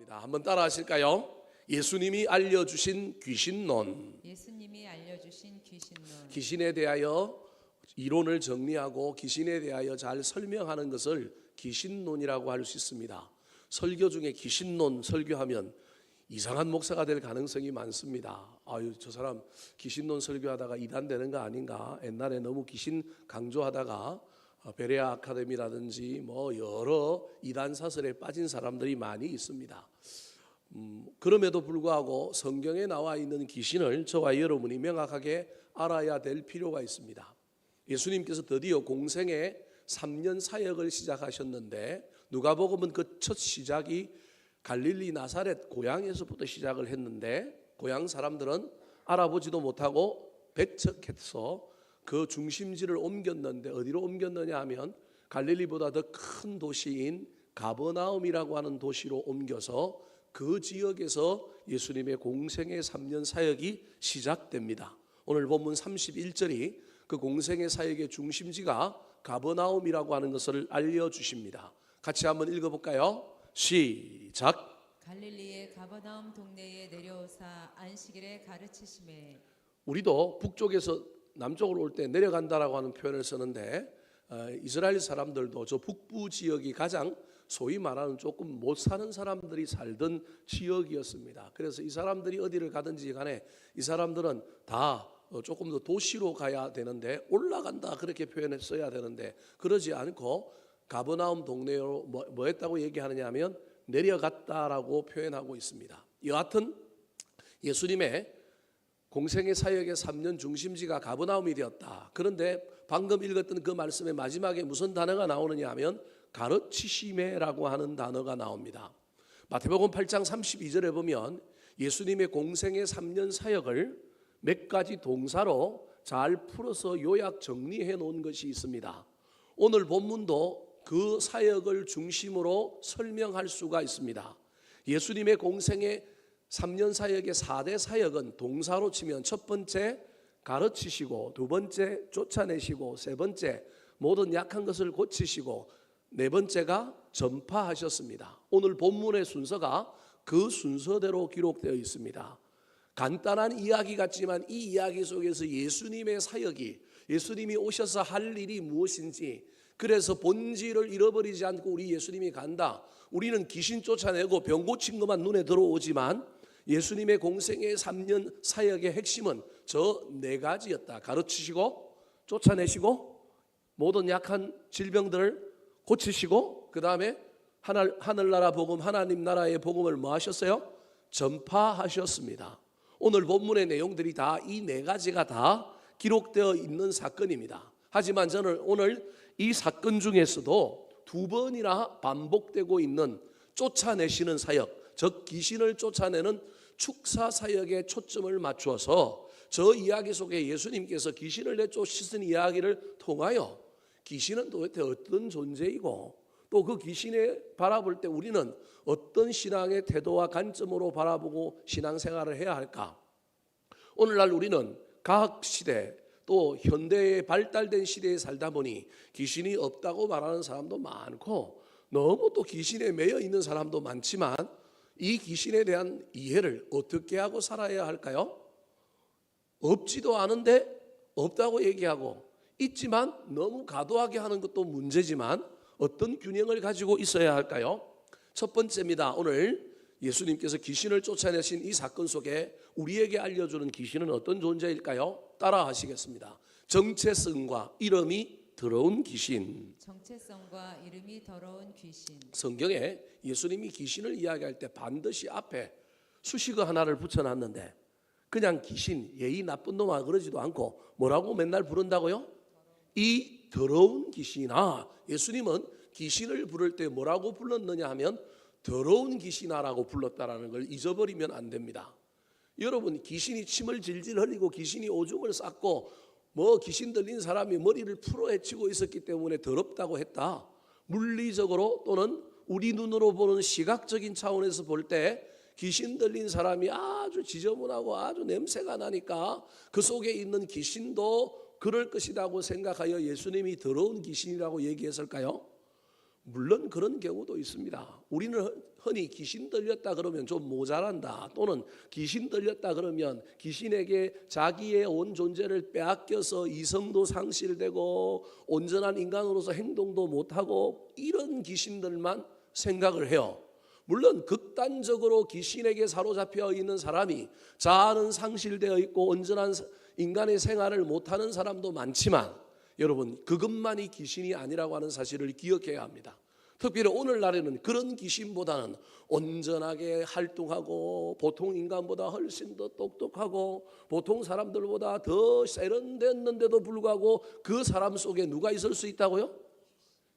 한번 따라 하실까요? 예수님이 알려주신 귀신론. 예수님이 알려주신 귀신론. 귀신에 대하여 이론을 정리하고 귀신에 대하여 잘 설명하는 것을 귀신론이라고 할 수 있습니다. 설교 중에 귀신론 설교하면 이상한 목사가 될 가능성이 많습니다. 아유, 저 사람 귀신론 설교하다가 이단 되는 거 아닌가? 옛날에 너무 귀신 강조하다가 베레아 아카데미라든지 뭐 여러 이단 사설에 빠진 사람들이 많이 있습니다. 그럼에도 불구하고 성경에 나와 있는 귀신을 저와 여러분이 명확하게 알아야 될 필요가 있습니다. 예수님께서 드디어 공생의 3년 사역을 시작하셨는데 누가복음은 그 첫 시작이 갈릴리 나사렛 고향에서부터 시작을 했는데 고향 사람들은 알아보지도 못하고 배척해서 그 중심지를 옮겼는데 어디로 옮겼느냐 하면 갈릴리보다 더 큰 도시인 가버나움이라고 하는 도시로 옮겨서 그 지역에서 예수님의 공생의 3년 사역이 시작됩니다. 오늘 본문 31절이 그 공생의 사역의 중심지가 가버나움이라고 하는 것을 알려주십니다. 같이 한번 읽어볼까요? 시작. 갈릴리의 가버나움 동네에 내려오사 안식일에 가르치심에. 우리도 북쪽에서 남쪽으로 올 때 내려간다라고 하는 표현을 쓰는데 이스라엘 사람들도 저 북부 지역이 가장 소위 말하는 조금 못 사는 사람들이 살던 지역이었습니다. 그래서 이 사람들이 어디를 가든지 간에 이 사람들은 다 조금 더 도시로 가야 되는데 올라간다 그렇게 표현했어야 되는데 그러지 않고 가버나움 동네로 뭐 했다고 얘기하느냐 하면 내려갔다라고 표현하고 있습니다. 여하튼 예수님의 공생의 사역의 3년 중심지가 가버나움이 되었다. 그런데 방금 읽었던 그 말씀의 마지막에 무슨 단어가 나오느냐 하면 가르치심에라고 하는 단어가 나옵니다. 마태복음 8장 32절에 보면 예수님의 공생의 3년 사역을 몇 가지 동사로 잘 풀어서 요약 정리해 놓은 것이 있습니다. 오늘 본문도 그 사역을 중심으로 설명할 수가 있습니다. 예수님의 공생의 3년 사역의 4대 사역은 동사로 치면 첫 번째 가르치시고 두 번째 쫓아내시고 세 번째 모든 약한 것을 고치시고 네 번째가 전파하셨습니다. 오늘 본문의 순서가 그 순서대로 기록되어 있습니다. 간단한 이야기 같지만 이 이야기 속에서 예수님의 사역이 예수님이 오셔서 할 일이 무엇인지 그래서 본질을 잃어버리지 않고 우리 예수님이 간다. 우리는 귀신 쫓아내고 병 고친 것만 눈에 들어오지만 예수님의 공생의 3년 사역의 핵심은 저 네 가지였다. 가르치시고 쫓아내시고 모든 약한 질병들을 고치시고 그 다음에 하늘나라 복음 하나님 나라의 복음을 뭐 하셨어요? 전파하셨습니다. 오늘 본문의 내용들이 다 이 네 가지가 다 기록되어 있는 사건입니다. 하지만 저는 오늘 이 사건 중에서도 두 번이나 반복되고 있는 쫓아내시는 사역, 즉 귀신을 쫓아내는 축사 사역에 초점을 맞추어서 저 이야기 속에 예수님께서 귀신을 내쫓으신 이야기를 통하여 귀신은 도대체 어떤 존재이고 또 그 귀신에 바라볼 때 우리는 어떤 신앙의 태도와 관점으로 바라보고 신앙생활을 해야 할까? 오늘날 우리는 과학시대 또 현대에 발달된 시대에 살다 보니 귀신이 없다고 말하는 사람도 많고 너무 또 귀신에 매여 있는 사람도 많지만 이 귀신에 대한 이해를 어떻게 하고 살아야 할까요? 없지도 않은데 없다고 얘기하고 있지만 너무 과도하게 하는 것도 문제지만 어떤 균형을 가지고 있어야 할까요? 첫 번째입니다. 오늘 예수님께서 귀신을 쫓아내신 이 사건 속에 우리에게 알려주는 귀신은 어떤 존재일까요? 따라 하시겠습니다. 정체성과 이름이 더러운 귀신. 정체성과 이름이 더러운 귀신. 성경에 예수님이 귀신을 이야기할 때 반드시 앞에 수식어 하나를 붙여놨는데 그냥 귀신, 예의 나쁜 놈아 그러지도 않고 뭐라고 맨날 부른다고요? 이 더러운 귀신아. 예수님은 귀신을 부를 때 뭐라고 불렀느냐 하면 더러운 귀신아라고 불렀다라는 걸 잊어버리면 안 됩니다. 여러분 귀신이 침을 질질 흘리고 귀신이 오줌을 쌌고 뭐 귀신 들린 사람이 머리를 풀어헤치고 있었기 때문에 더럽다고 했다. 물리적으로 또는 우리 눈으로 보는 시각적인 차원에서 볼 때 귀신 들린 사람이 아주 지저분하고 아주 냄새가 나니까 그 속에 있는 귀신도 그럴 것이라고 생각하여 예수님이 더러운 귀신이라고 얘기했을까요? 물론 그런 경우도 있습니다. 우리는 흔히 귀신 들렸다 그러면 좀 모자란다, 또는 귀신 들렸다 그러면 귀신에게 자기의 온 존재를 빼앗겨서 이성도 상실되고 온전한 인간으로서 행동도 못하고 이런 귀신들만 생각을 해요. 물론 극단적으로 귀신에게 사로잡혀 있는 사람이 자아는 상실되어 있고 온전한 인간의 생활을 못하는 사람도 많지만, 여러분, 그것만이 귀신이 아니라고 하는 사실을 기억해야 합니다. 특별히 오늘날에는 그런 귀신보다는 온전하게 활동하고 보통 인간보다 훨씬 더 똑똑하고 보통 사람들보다 더 세련됐는데도 불구하고 그 사람 속에 누가 있을 수 있다고요?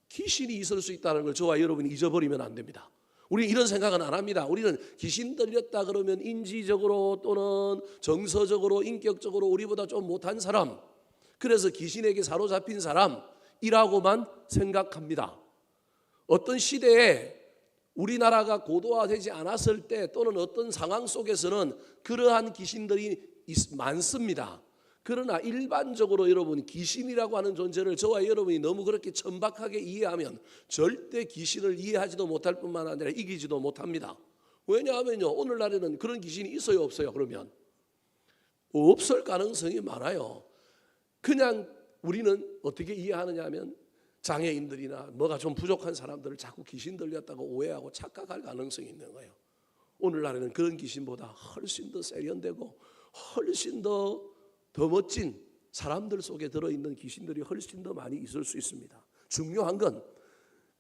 귀신이 있을 수 있다는 걸 저와 여러분이 잊어버리면 안 됩니다. 우리는 이런 생각은 안 합니다. 우리는 귀신 들렸다 그러면 인지적으로 또는 정서적으로 인격적으로 우리보다 좀 못한 사람, 그래서 귀신에게 사로잡힌 사람이라고만 생각합니다. 어떤 시대에 우리나라가 고도화되지 않았을 때 또는 어떤 상황 속에서는 그러한 귀신들이 많습니다. 그러나 일반적으로 여러분, 귀신이라고 하는 존재를 저와 여러분이 너무 그렇게 천박하게 이해하면 절대 귀신을 이해하지도 못할 뿐만 아니라 이기지도 못합니다. 왜냐하면요, 오늘날에는 그런 귀신이 있어요, 없어요? 그러면 없을 가능성이 많아요. 그냥 우리는 어떻게 이해하느냐 하면 장애인들이나 뭐가 좀 부족한 사람들을 자꾸 귀신 들렸다고 오해하고 착각할 가능성이 있는 거예요. 오늘날에는 그런 귀신보다 훨씬 더 세련되고 훨씬 더 멋진 사람들 속에 들어있는 귀신들이 훨씬 더 많이 있을 수 있습니다. 중요한 건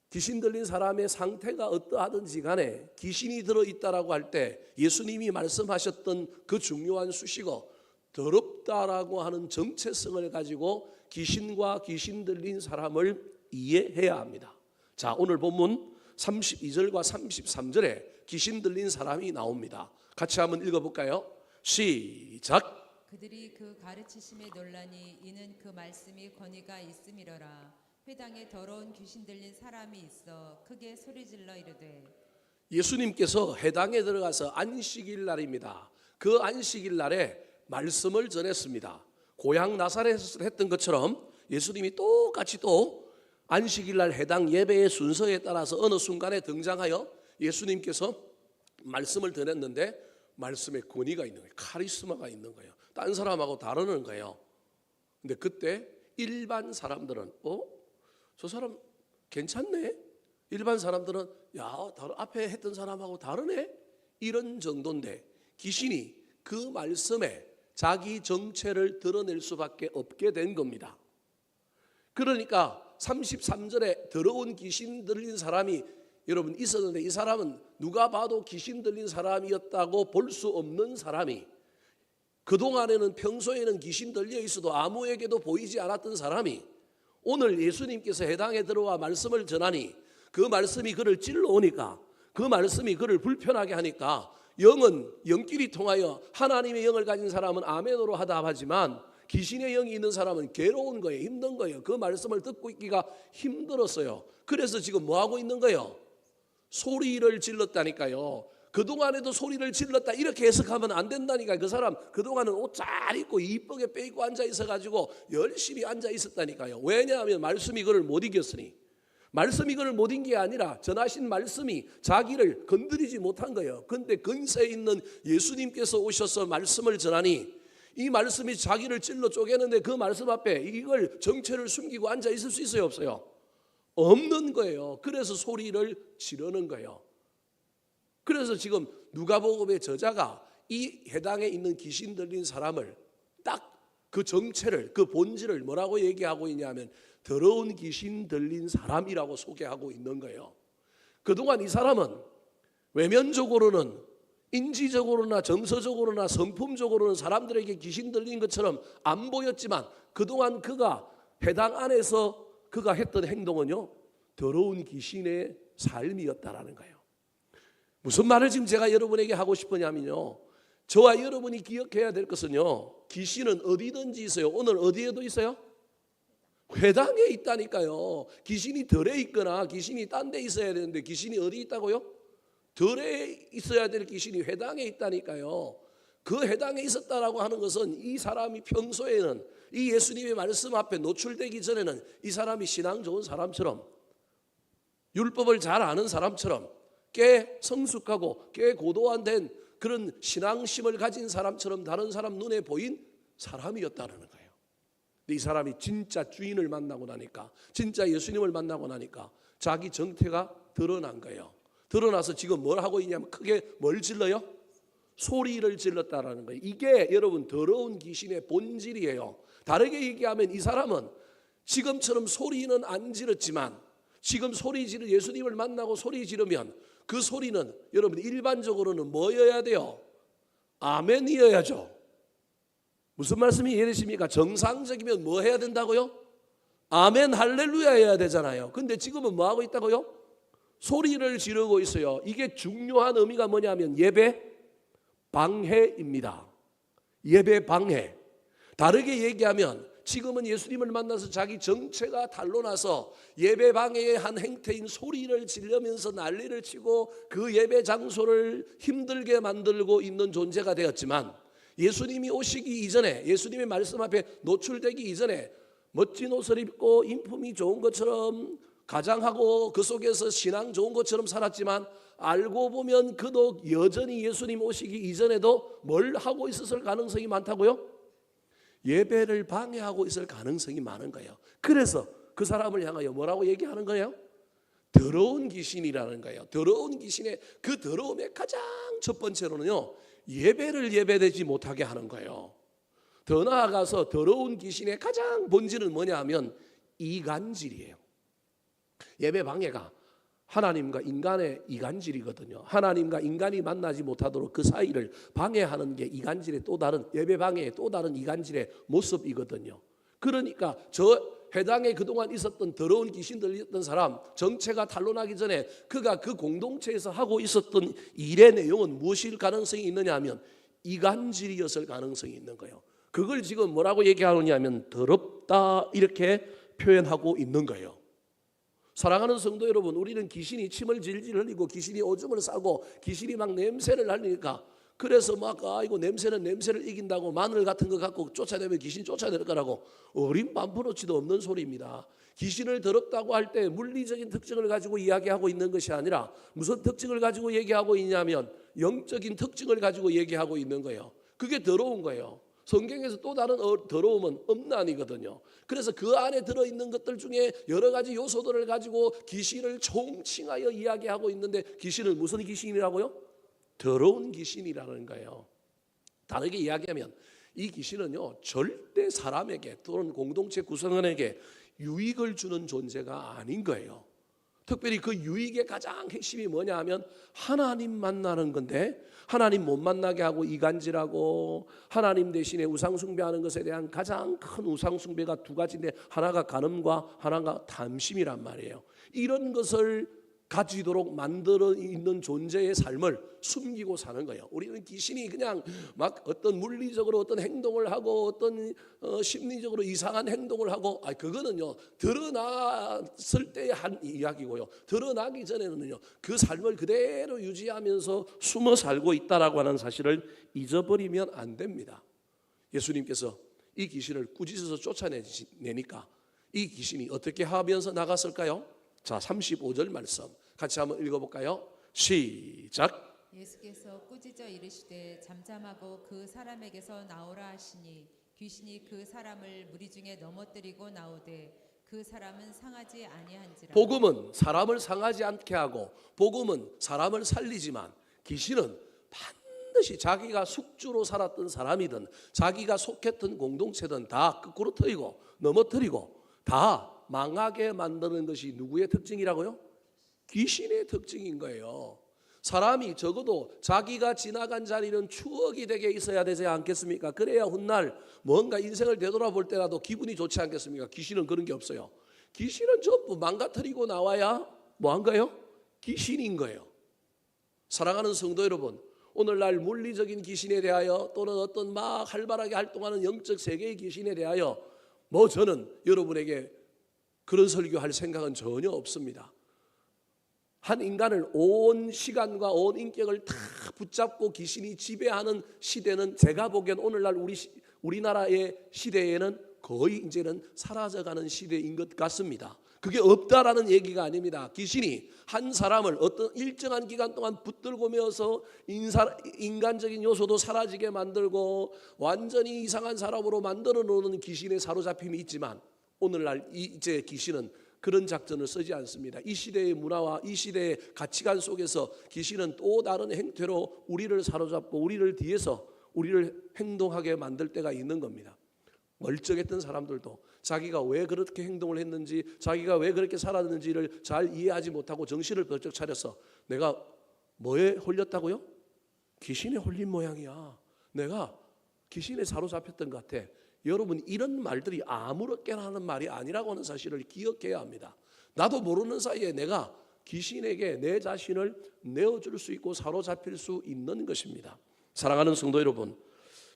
귀신 들린 사람의 상태가 어떠하든지 간에 귀신이 들어있다라고 할 때 예수님이 말씀하셨던 그 중요한 수식어 더럽다라고 하는 정체성을 가지고 귀신과 귀신 들린 사람을 이해해야 합니다. 자, 오늘 본문 32절과 33절에 귀신 들린 사람이 나옵니다. 같이 한번 읽어볼까요? 시작. 그들이 그 가르치심에 놀라니 이는 그 말씀이 권위가 있음이러라. 회당에 더러운 귀신 들린 사람이 있어 크게 소리질러 이르되. 예수님께서 회당에 들어가서 안식일 날입니다. 그 안식일 날에 말씀을 전했습니다. 고향 나사렛에서 했던 것처럼 예수님이 똑같이 또 안식일 날 해당 예배의 순서에 따라서 어느 순간에 등장하여 예수님께서 말씀을 전했는데 말씀에 권위가 있는 거예요. 카리스마가 있는 거예요. 딴 사람하고 다르는 거예요. 근데 그때 일반 사람들은 저 사람 괜찮네? 일반 사람들은 앞에 했던 사람하고 다르네? 이런 정도인데 귀신이 그 말씀에 자기 정체를 드러낼 수밖에 없게 된 겁니다. 그러니까 33절에 더러운 귀신 들린 사람이 여러분 있었는데, 이 사람은 누가 봐도 귀신 들린 사람이었다고 볼 수 없는 사람이, 그동안에는 평소에는 귀신 들려 있어도 아무에게도 보이지 않았던 사람이 오늘 예수님께서 해당에 들어와 말씀을 전하니 그 말씀이 그를 찔러오니까, 그 말씀이 그를 불편하게 하니까 영은 영끼리 통하여 하나님의 영을 가진 사람은 아멘으로 하답하지만 귀신의 영이 있는 사람은 괴로운 거예요. 힘든 거예요. 그 말씀을 듣고 있기가 힘들었어요. 그래서 지금 뭐하고 있는 거예요? 소리를 질렀다니까요. 그동안에도 소리를 질렀다 이렇게 해석하면 안 된다니까요. 그 사람 그동안은 옷 잘 입고 이쁘게 빼입고 앉아 있어가지고 열심히 앉아 있었다니까요. 왜냐하면 말씀이 그를 못 이겼으니. 말씀이 그를 못 이긴 게 아니라 전하신 말씀이 자기를 건드리지 못한 거예요. 그런데 근세 있는 예수님께서 오셔서 말씀을 전하니 이 말씀이 자기를 찔러 쪼개는데 그 말씀 앞에 이걸 정체를 숨기고 앉아 있을 수 있어요, 없어요? 없는 거예요. 그래서 소리를 지르는 거예요. 그래서 지금 누가복음의 저자가 이 해당에 있는 귀신 들린 사람을 딱 그 정체를, 그 본질을 뭐라고 얘기하고 있냐면 더러운 귀신 들린 사람이라고 소개하고 있는 거예요. 그동안 이 사람은 외면적으로는, 인지적으로나 정서적으로나 성품적으로는 사람들에게 귀신 들린 것처럼 안 보였지만 그동안 그가 해당 안에서 그가 했던 행동은요, 더러운 귀신의 삶이었다라는 거예요. 무슨 말을 지금 제가 여러분에게 하고 싶으냐면요, 저와 여러분이 기억해야 될 것은요, 귀신은 어디든지 있어요. 오늘 어디에도 있어요? 회당에 있다니까요. 귀신이 덜에 있거나 귀신이 딴 데 있어야 되는데 귀신이 어디 있다고요? 덜에 있어야 될 귀신이 회당에 있다니까요. 그 회당에 있었다라고 하는 것은 이 사람이 평소에는 이 예수님의 말씀 앞에 노출되기 전에는 이 사람이 신앙 좋은 사람처럼, 율법을 잘 아는 사람처럼, 꽤 성숙하고 꽤 고도한 된 그런 신앙심을 가진 사람처럼 다른 사람 눈에 보인 사람이었다는 거예요. 근데 이 사람이 진짜 주인을 만나고 나니까, 진짜 예수님을 만나고 나니까 자기 정태가 드러난 거예요. 드러나서 지금 뭘 하고 있냐면 크게 뭘 질러요? 소리를 질렀다라는 거예요. 이게 여러분 더러운 귀신의 본질이에요. 다르게 얘기하면 이 사람은 지금처럼 소리는 안 질렀지만, 지금 소리 지르 예수님을 만나고 소리 지르면 그 소리는 여러분 일반적으로는 뭐여야 돼요? 아멘이어야죠. 무슨 말씀이 이해되십니까? 정상적이면 뭐 해야 된다고요? 아멘 할렐루야 해야 되잖아요. 근데 지금은 뭐 하고 있다고요? 소리를 지르고 있어요. 이게 중요한 의미가 뭐냐면 예배 방해입니다. 예배 방해. 다르게 얘기하면 지금은 예수님을 만나서 자기 정체가 탄로나서 예배 방해의 한 행태인 소리를 지르면서 난리를 치고 그 예배 장소를 힘들게 만들고 있는 존재가 되었지만, 예수님이 오시기 이전에, 예수님의 말씀 앞에 노출되기 이전에 멋진 옷을 입고 인품이 좋은 것처럼 가장하고 그 속에서 신앙 좋은 것처럼 살았지만, 알고 보면 그도 여전히 예수님 오시기 이전에도 뭘 하고 있었을 가능성이 많다고요? 예배를 방해하고 있을 가능성이 많은 거예요. 그래서 그 사람을 향하여 뭐라고 얘기하는 거예요? 더러운 귀신이라는 거예요. 더러운 귀신의 그 더러움의 가장 첫 번째로는요, 예배를 예배되지 못하게 하는 거예요. 더 나아가서 더러운 귀신의 가장 본질은 뭐냐 하면 이간질이에요. 예배 방해가 하나님과 인간의 이간질이거든요. 하나님과 인간이 만나지 못하도록 그 사이를 방해하는 게 이간질의 또 다른, 예배 방해의 또 다른 이간질의 모습이거든요. 그러니까 저 해당에 그동안 있었던 더러운 귀신 들렸던 사람, 정체가 탄로나기 전에 그가 그 공동체에서 하고 있었던 일의 내용은 무엇일 가능성이 있느냐 하면 이간질이었을 가능성이 있는 거예요. 그걸 지금 뭐라고 얘기하느냐 하면 더럽다 이렇게 표현하고 있는 거예요. 사랑하는 성도 여러분, 우리는 귀신이 침을 질질 흘리고 귀신이 오줌을 싸고 귀신이 막 냄새를 날리니까, 그래서 막 이거 냄새는 냄새를 이긴다고 마늘 같은 거 갖고 쫓아내면 귀신 쫓아낼 거라고 어린 반푼어치도 없는 소리입니다. 귀신을 더럽다고 할 때 물리적인 특징을 가지고 이야기하고 있는 것이 아니라 무슨 특징을 가지고 얘기하고 있냐면 영적인 특징을 가지고 얘기하고 있는 거예요. 그게 더러운 거예요. 성경에서 또 다른 더러움은 음란이거든요. 그래서 그 안에 들어있는 것들 중에 여러 가지 요소들을 가지고 귀신을 총칭하여 이야기하고 있는데, 귀신은 무슨 귀신이라고요? 더러운 귀신이라는 거예요. 다르게 이야기하면 이 귀신은요, 절대 사람에게 또는 공동체 구성원에게 유익을 주는 존재가 아닌 거예요. 특별히 그 유익의 가장 핵심이 뭐냐 하면 하나님 만나는 건데, 하나님 못 만나게 하고 이간질하고 하나님 대신에 우상 숭배하는 것에 대한 가장 큰 우상 숭배가 두 가지인데, 하나가 간음과 하나가 탐심이란 말이에요. 이런 것을 가지도록 만들어 있는 존재의 삶을 숨기고 사는 거예요. 우리는 귀신이 그냥 막 어떤 물리적으로 어떤 행동을 하고 어떤 심리적으로 이상한 행동을 하고, 그거는요 드러났을 때 한 이야기고요. 드러나기 전에는요 그 삶을 그대로 유지하면서 숨어 살고 있다라고 하는 사실을 잊어버리면 안 됩니다. 예수님께서 이 귀신을 꾸짖어서 쫓아내니까 이 귀신이 어떻게 하면서 나갔을까요? 자, 35절 말씀 같이 한번 읽어볼까요? 시작. 예수께서 꾸짖어 이르시되 잠잠하고 그 사람에게서 나오라 하시니 귀신이 그 사람을 무리 중에 넘어뜨리고 나오되 그 사람은 상하지 아니한지라. 복음은 사람을 상하지 않게 하고 복음은 사람을 살리지만, 귀신은 반드시 자기가 숙주로 살았던 사람이든 자기가 속했던 공동체든 다 거꾸로 터이고 넘어뜨리고 다 망하게 만드는 것이 누구의 특징이라고요? 귀신의 특징인 거예요. 사람이 적어도 자기가 지나간 자리는 추억이 되게 있어야 되지 않겠습니까? 그래야 훗날 뭔가 인생을 되돌아볼 때라도 기분이 좋지 않겠습니까? 귀신은 그런 게 없어요. 귀신은 전부 망가뜨리고 나와야 뭐한가요? 귀신인 거예요. 사랑하는 성도 여러분, 오늘날 물리적인 귀신에 대하여 또는 어떤 막 활발하게 활동하는 영적 세계의 귀신에 대하여 저는 여러분에게 그런 설교할 생각은 전혀 없습니다. 한 인간을 온 시간과 온 인격을 다 붙잡고 귀신이 지배하는 시대는 제가 보기엔 오늘날 우리나라의 시대에는 거의 이제는 사라져가는 시대인 것 같습니다. 그게 없다라는 얘기가 아닙니다. 귀신이 한 사람을 어떤 일정한 기간 동안 붙들고 메어서 인간적인 요소도 사라지게 만들고 완전히 이상한 사람으로 만들어 놓는 귀신의 사로잡힘이 있지만, 오늘날 이제 귀신은 그런 작전을 쓰지 않습니다. 이 시대의 문화와 이 시대의 가치관 속에서 귀신은 또 다른 행태로 우리를 사로잡고 우리를 뒤에서 우리를 행동하게 만들 때가 있는 겁니다. 멀쩡했던 사람들도 자기가 왜 그렇게 행동을 했는지, 자기가 왜 그렇게 살았는지를 잘 이해하지 못하고 정신을 번쩍 차려서 내가 뭐에 홀렸다고요? 귀신에 홀린 모양이야. 내가 귀신에 사로잡혔던 것 같아. 여러분, 이런 말들이 아무렇게나 하는 말이 아니라고 하는 사실을 기억해야 합니다. 나도 모르는 사이에 내가 귀신에게 내 자신을 내어줄 수 있고 사로잡힐 수 있는 것입니다. 사랑하는 성도 여러분,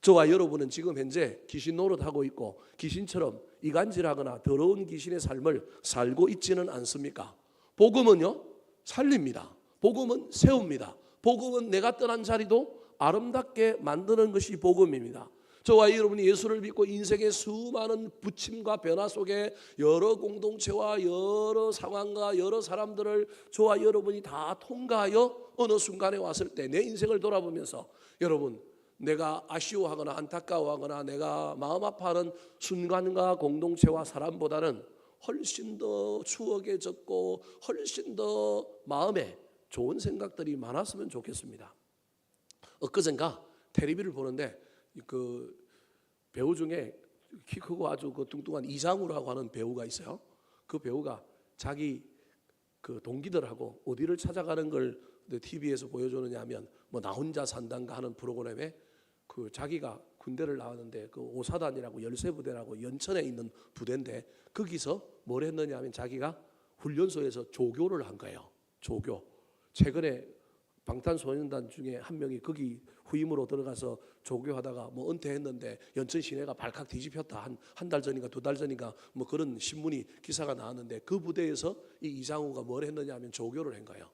저와 여러분은 지금 현재 귀신 노릇하고 있고 귀신처럼 이간질하거나 더러운 귀신의 삶을 살고 있지는 않습니까? 복음은요, 살립니다. 복음은 세웁니다. 복음은 내가 떠난 자리도 아름답게 만드는 것이 복음입니다. 저와 여러분이 예수를 믿고 인생의 수많은 부침과 변화 속에 여러 공동체와 여러 상황과 여러 사람들을 저와 여러분이 다 통과하여 어느 순간에 왔을 때 내 인생을 돌아보면서, 여러분, 내가 아쉬워하거나 안타까워하거나 내가 마음 아파하는 순간과 공동체와 사람보다는 훨씬 더 추억에 젖고 훨씬 더 마음에 좋은 생각들이 많았으면 좋겠습니다. 엊그젠가 텔레비를 보는데 그 배우 중에 키 크고 아주 그 뚱뚱한 이장우라고 하는 배우가 있어요. 그 배우가 자기 그 동기들하고 어디를 찾아가는 걸 TV에서 보여주느냐 하면 뭐 나 혼자 산단가 하는 프로그램에 그 자기가 군대를 나왔는데 그 오사단이라고 열세부대라고 연천에 있는 부대인데 거기서 뭘 했느냐 하면 자기가 훈련소에서 조교를 한 거예요. 조교. 최근에 방탄소년단 중에 한 명이 거기 후임으로 들어가서 조교하다가 뭐 은퇴했는데 연천 시내가 발칵 뒤집혔다. 한 달 전인가 두 달 전인가 뭐 그런 신문이 기사가 나왔는데, 그 부대에서 이 이장우가 뭘 했느냐 하면 조교를 한 거예요.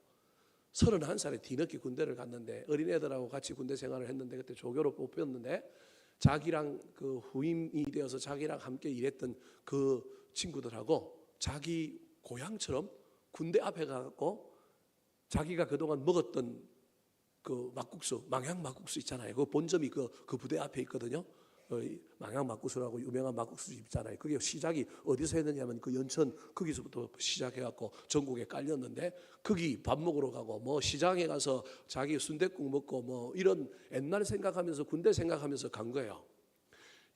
31살에 뒤늦게 군대를 갔는데 어린애들하고 같이 군대 생활을 했는데 그때 조교로 뽑혔는데, 자기랑 그 후임이 되어서 자기랑 함께 일했던 그 친구들하고 자기 고향처럼 군대 앞에 가고 자기가 그동안 먹었던 그 막국수, 망향 막국수 있잖아요. 그 본점이 그 부대 앞에 있거든요. 망향 막국수라고 유명한 막국수집 있잖아요. 그게 시작이 어디서 했느냐면 그 연천 거기서부터 시작해갖고 전국에 깔렸는데, 거기 밥 먹으러 가고 뭐 시장에 가서 자기 순댓국 먹고 뭐 이런 옛날 생각하면서 군대 생각하면서 간 거예요.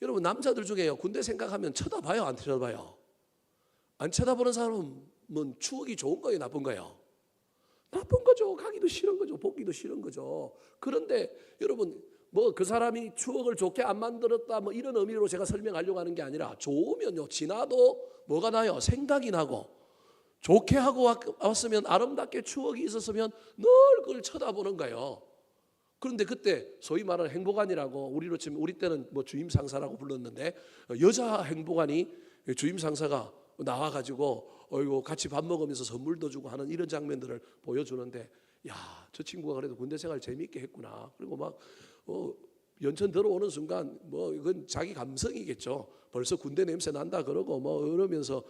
여러분, 남자들 중에요, 군대 생각하면 쳐다봐요, 안 쳐다봐요? 안 쳐다보는 사람은 추억이 좋은 거예요, 나쁜 거예요? 나쁜 거죠. 가기도 싫은 거죠. 보기도 싫은 거죠. 그런데 여러분, 뭐 그 사람이 추억을 좋게 안 만들었다 뭐 이런 의미로 제가 설명하려고 하는 게 아니라, 좋으면요 지나도 뭐가 나요? 생각이 나고, 좋게 하고 왔으면 아름답게 추억이 있었으면 늘 그걸 쳐다보는 거예요. 그런데 그때 소위 말하는 행복안이라고, 우리로 치면 우리 때는 뭐 주임 상사라고 불렀는데, 여자 행복안이 주임 상사가 나와가지고 같이 밥 먹으면서 선물도 주고 하는 이런 장면들을 보여주는데, 야, 저 친구가 그래도 군대 생활 재미있게 했구나. 그리고 막 연천 들어오는 순간 뭐 이건 자기 감성이겠죠. 벌써 군대 냄새 난다 그러고 뭐 이러면서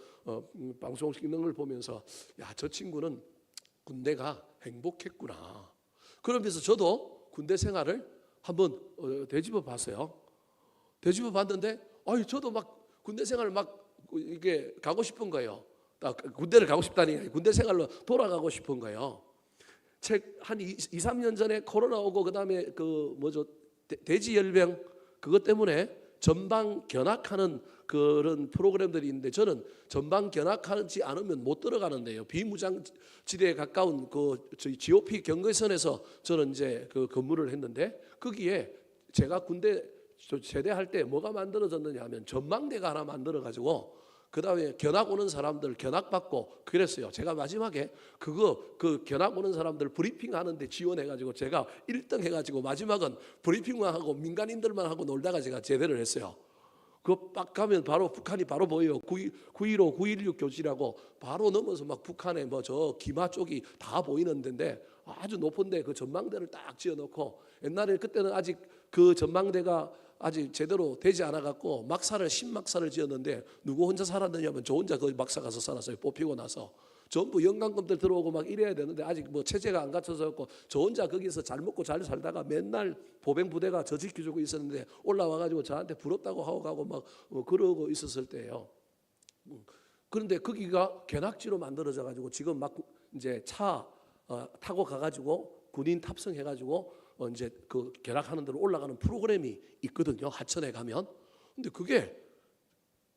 방송 찍는 걸 보면서, 야, 저 친구는 군대가 행복했구나. 그러면서 저도 군대 생활을 한번 되짚어 봤어요. 되짚어 봤는데, 저도 막 군대 생활을 막 이게 가고 싶은 거예요. 군대를 가고 싶다니 아니라 군대 생활로 돌아가고 싶은 거예요. 한 2, 3년 전에 코로나 오고 그다음에 그 뭐죠, 대지열병 그것 때문에 전방 견학하는 그런 프로그램들이 있는데, 저는 전방 견학하지 않으면 못 들어가는데요. 비무장지대에 가까운 그 저희 GOP 경계선에서 저는 이제 그 근무를 했는데, 거기에 제가 군대 제대할 때 뭐가 만들어졌느냐 하면 전망대가 하나 만들어 가지고 그 다음에 견학 오는 사람들 견학받고 그랬어요. 제가 마지막에 그 견학 오는 사람들 브리핑 하는데 지원해가지고 제가 1등 해가지고 마지막은 브리핑만 하고 민간인들만 하고 놀다가 제가 제대를 했어요. 그거 딱 가면 바로 북한이 바로 보여요. 915, 916 교지라고 바로 넘어서 막 북한에 뭐 저 기마 쪽이 다 보이는 데인데, 아주 높은데 그 전망대를 딱 지어놓고, 옛날에 그때는 아직 그 전망대가 아직 제대로 되지 않아 갖고 신막사를 지었는데 누구 혼자 살았느냐면 저 혼자 거기 막사 가서 살았어요. 뽑히고 나서 전부 연관금들 들어오고 막 이래야 되는데 아직 뭐 체제가 안 갖춰서 갖고 저 혼자 거기서 잘 먹고 잘 살다가 맨날 보병 부대가 저 지켜주고 있었는데 올라와 가지고 저한테 부럽다고 하고 가고 막 그러고 있었을 때예요. 그런데 거기가 견학지로 만들어져 가지고 지금 막 이제 차 타고 가 가지고 군인 탑승해 가지고 이제 그 견학하는 데로 올라가는 프로그램이 있거든요. 하천에 가면. 근데 그게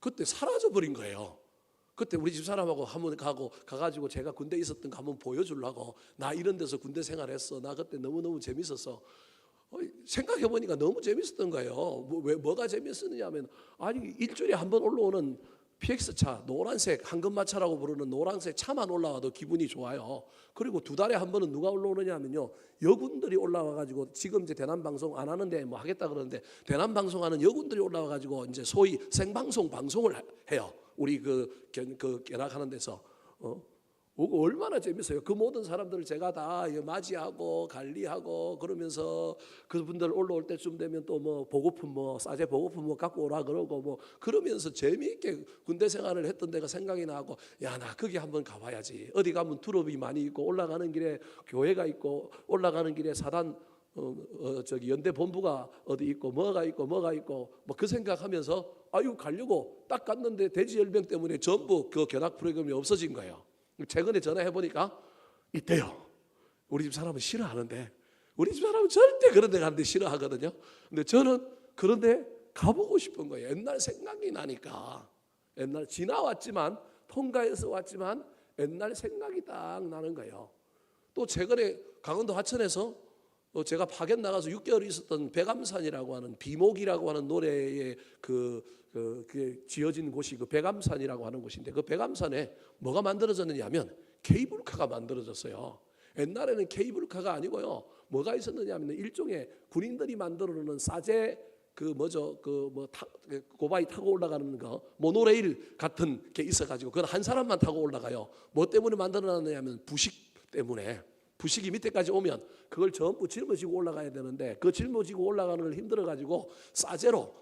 그때 사라져 버린 거예요. 그때 우리 집 사람하고 한번 가가지고 제가 군대에 있었던 거 한번 보여주려고 나 이런 데서 군대 생활했어. 나 그때 너무너무 재밌었어. 생각해 보니까 너무 재밌었던 거예요. 뭐가 재밌었느냐 하면 아니 일주일에 한 번 올라오는 PX차 노란색 황금마차라고 부르는 노란색 차만 올라와도 기분이 좋아요. 그리고 2달에 한 번은 누가 올라오느냐 하면요 여군들이 올라와가지고 지금 이제 대남방송 안 하는데 뭐 하겠다 그러는데 대남방송하는 여군들이 올라와가지고 이제 소위 생방송 방송을 해요. 우리 그 견학하는 데서 얼마나 재밌어요. 그 모든 사람들을 제가 다 맞이하고 관리하고 그러면서 그분들 올라올 때쯤 되면 또 뭐 보고품 뭐 싸제 보고품 뭐 갖고 오라 그러고 뭐 그러면서 재미있게 군대 생활을 했던 데가 생각이 나고 야 나 거기 한번 가봐야지. 어디 가면 트럭이 많이 있고 올라가는 길에 교회가 있고 올라가는 길에 사단 저기 연대 본부가 어디 있고 뭐가 있고 뭐 그 생각하면서 아유 가려고 딱 갔는데 대지열병 때문에 전부 그 견학 프로그램이 없어진 거예요. 최근에 전화해 보니까 있대요. 우리 집 사람은 싫어하는데 우리 집 사람은 절대 그런 데 가는데 싫어하거든요. 근데 저는 그런 데 가보고 싶은 거예요. 옛날 생각이 나니까. 옛날 지나왔지만 통과해서 왔지만 옛날 생각이 딱 나는 거예요. 또 최근에 강원도 하천에서 제가 파견 나가서 6개월 있었던 백암산이라고 하는 비목이라고 하는 노래에 그게 지어진 곳이 그 백암산이라고 하는 곳인데 그 백암산에 뭐가 만들어졌느냐 하면 케이블카가 만들어졌어요. 옛날에는 케이블카가 아니고요. 뭐가 있었느냐 하면 일종의 군인들이 만들어 놓은 싸제 고바이 타고 올라가는 거 모노레일 같은 게 있어가지고 그건 한 사람만 타고 올라가요. 뭐 때문에 만들어놨느냐 하면 부식 때문에 부식이 밑에까지 오면 그걸 전부 짊어지고 올라가야 되는데 그 짊어지고 올라가는 걸 힘들어가지고 싸제로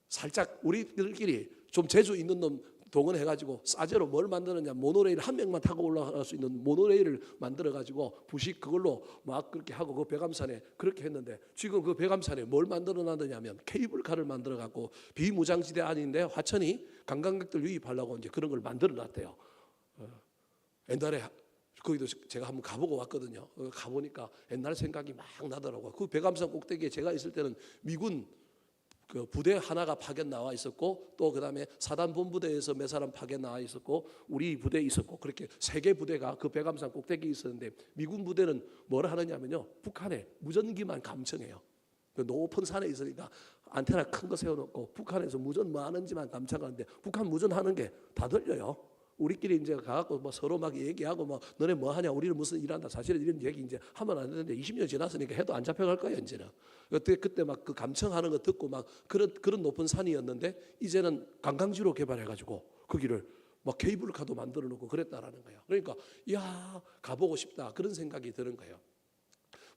살짝 우리들끼리 좀 재주 있는 놈 동원해가지고 싸제로 뭘 만드느냐 모노레일 한 명만 타고 올라갈 수 있는 모노레일을 만들어가지고 부식 그걸로 막 그렇게 하고 그 백암산에 그렇게 했는데 지금 그 백암산에 뭘 만들어놨느냐면 케이블카를 만들어갖고 비무장지대 아닌데 화천이 관광객들 유입하려고 이제 그런 걸 만들어놨대요. 옛날에 거기도 제가 한번 가보고 왔거든요. 가보니까 옛날 생각이 막 나더라고요. 그 백암산 꼭대기에 제가 있을 때는 미군 그 부대 하나가 파견 나와 있었고 또 그다음에 사단 본부대에서 몇 사람 파견 나와 있었고 우리 부대 있었고 그렇게 3개 부대가 그 백암산 꼭대기에 있었는데 미군 부대는 뭘 하느냐면요 북한에 무전기만 감청해요. 그 높은 산에 있으니까 안테나 큰 거 세워놓고 북한에서 무전 뭐 하는지만 감청하는데 북한 무전하는 게 다 들려요. 우리끼리 이제 가갖고 뭐 서로 막 얘기하고 뭐 너네 뭐 하냐 우리는 무슨 일한다 사실은 이런 얘기 이제 하면 안 되는데 20년 지났으니까 해도 안 잡혀갈 거예요 이제는. 그때 막 그 감청하는 거 듣고 막 그런 높은 산이었는데 이제는 관광지로 개발해가지고 거기를 막 케이블카도 만들어 놓고 그랬다라는 거예요. 그러니까 야 가보고 싶다 그런 생각이 드는 거예요.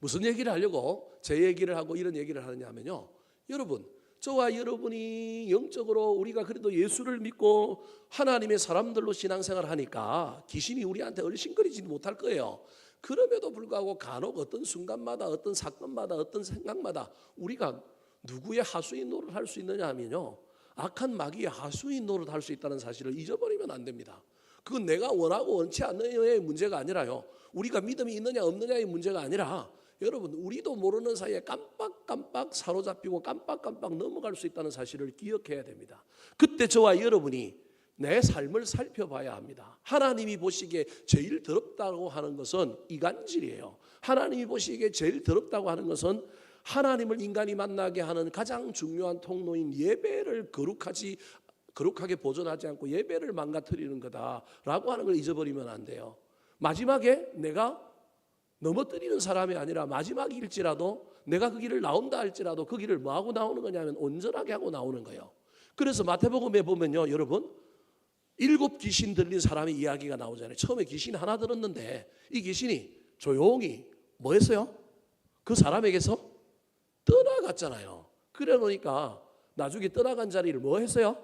무슨 얘기를 하려고 제 얘기를 하고 이런 얘기를 하느냐 하면요 여러분 저와 여러분이 영적으로 우리가 그래도 예수를 믿고 하나님의 사람들로 신앙생활을 하니까 귀신이 우리한테 얼씬거리지 못할 거예요. 그럼에도 불구하고 간혹 어떤 순간마다 어떤 사건마다 어떤 생각마다 우리가 누구의 하수인 노릇을 할 수 있느냐 하면요 악한 마귀의 하수인 노릇을 할 수 있다는 사실을 잊어버리면 안 됩니다. 그건 내가 원하고 원치 않느냐의 문제가 아니라요 우리가 믿음이 있느냐 없느냐의 문제가 아니라 여러분 우리도 모르는 사이에 깜빡깜빡 사로잡히고 깜빡깜빡 넘어갈 수 있다는 사실을 기억해야 됩니다. 그때 저와 여러분이 내 삶을 살펴봐야 합니다. 하나님이 보시기에 제일 더럽다고 하는 것은 이간질이에요. 하나님이 보시기에 제일 더럽다고 하는 것은 하나님을 인간이 만나게 하는 가장 중요한 통로인 예배를 거룩하게 보존하지 않고 예배를 망가뜨리는 거다라고 하는 걸 잊어버리면 안 돼요. 마지막에 내가 넘어뜨리는 사람이 아니라 마지막일지라도 내가 그 길을 나온다 할지라도 그 길을 뭐하고 나오는 거냐면 온전하게 하고 나오는 거예요. 그래서 마태복음에 보면요 여러분 7 귀신 들린 사람의 이야기가 나오잖아요. 처음에 귀신 하나 들었는데 이 귀신이 조용히 뭐 했어요? 그 사람에게서 떠나갔잖아요. 그래 놓으니까 나중에 떠나간 자리를 뭐 했어요?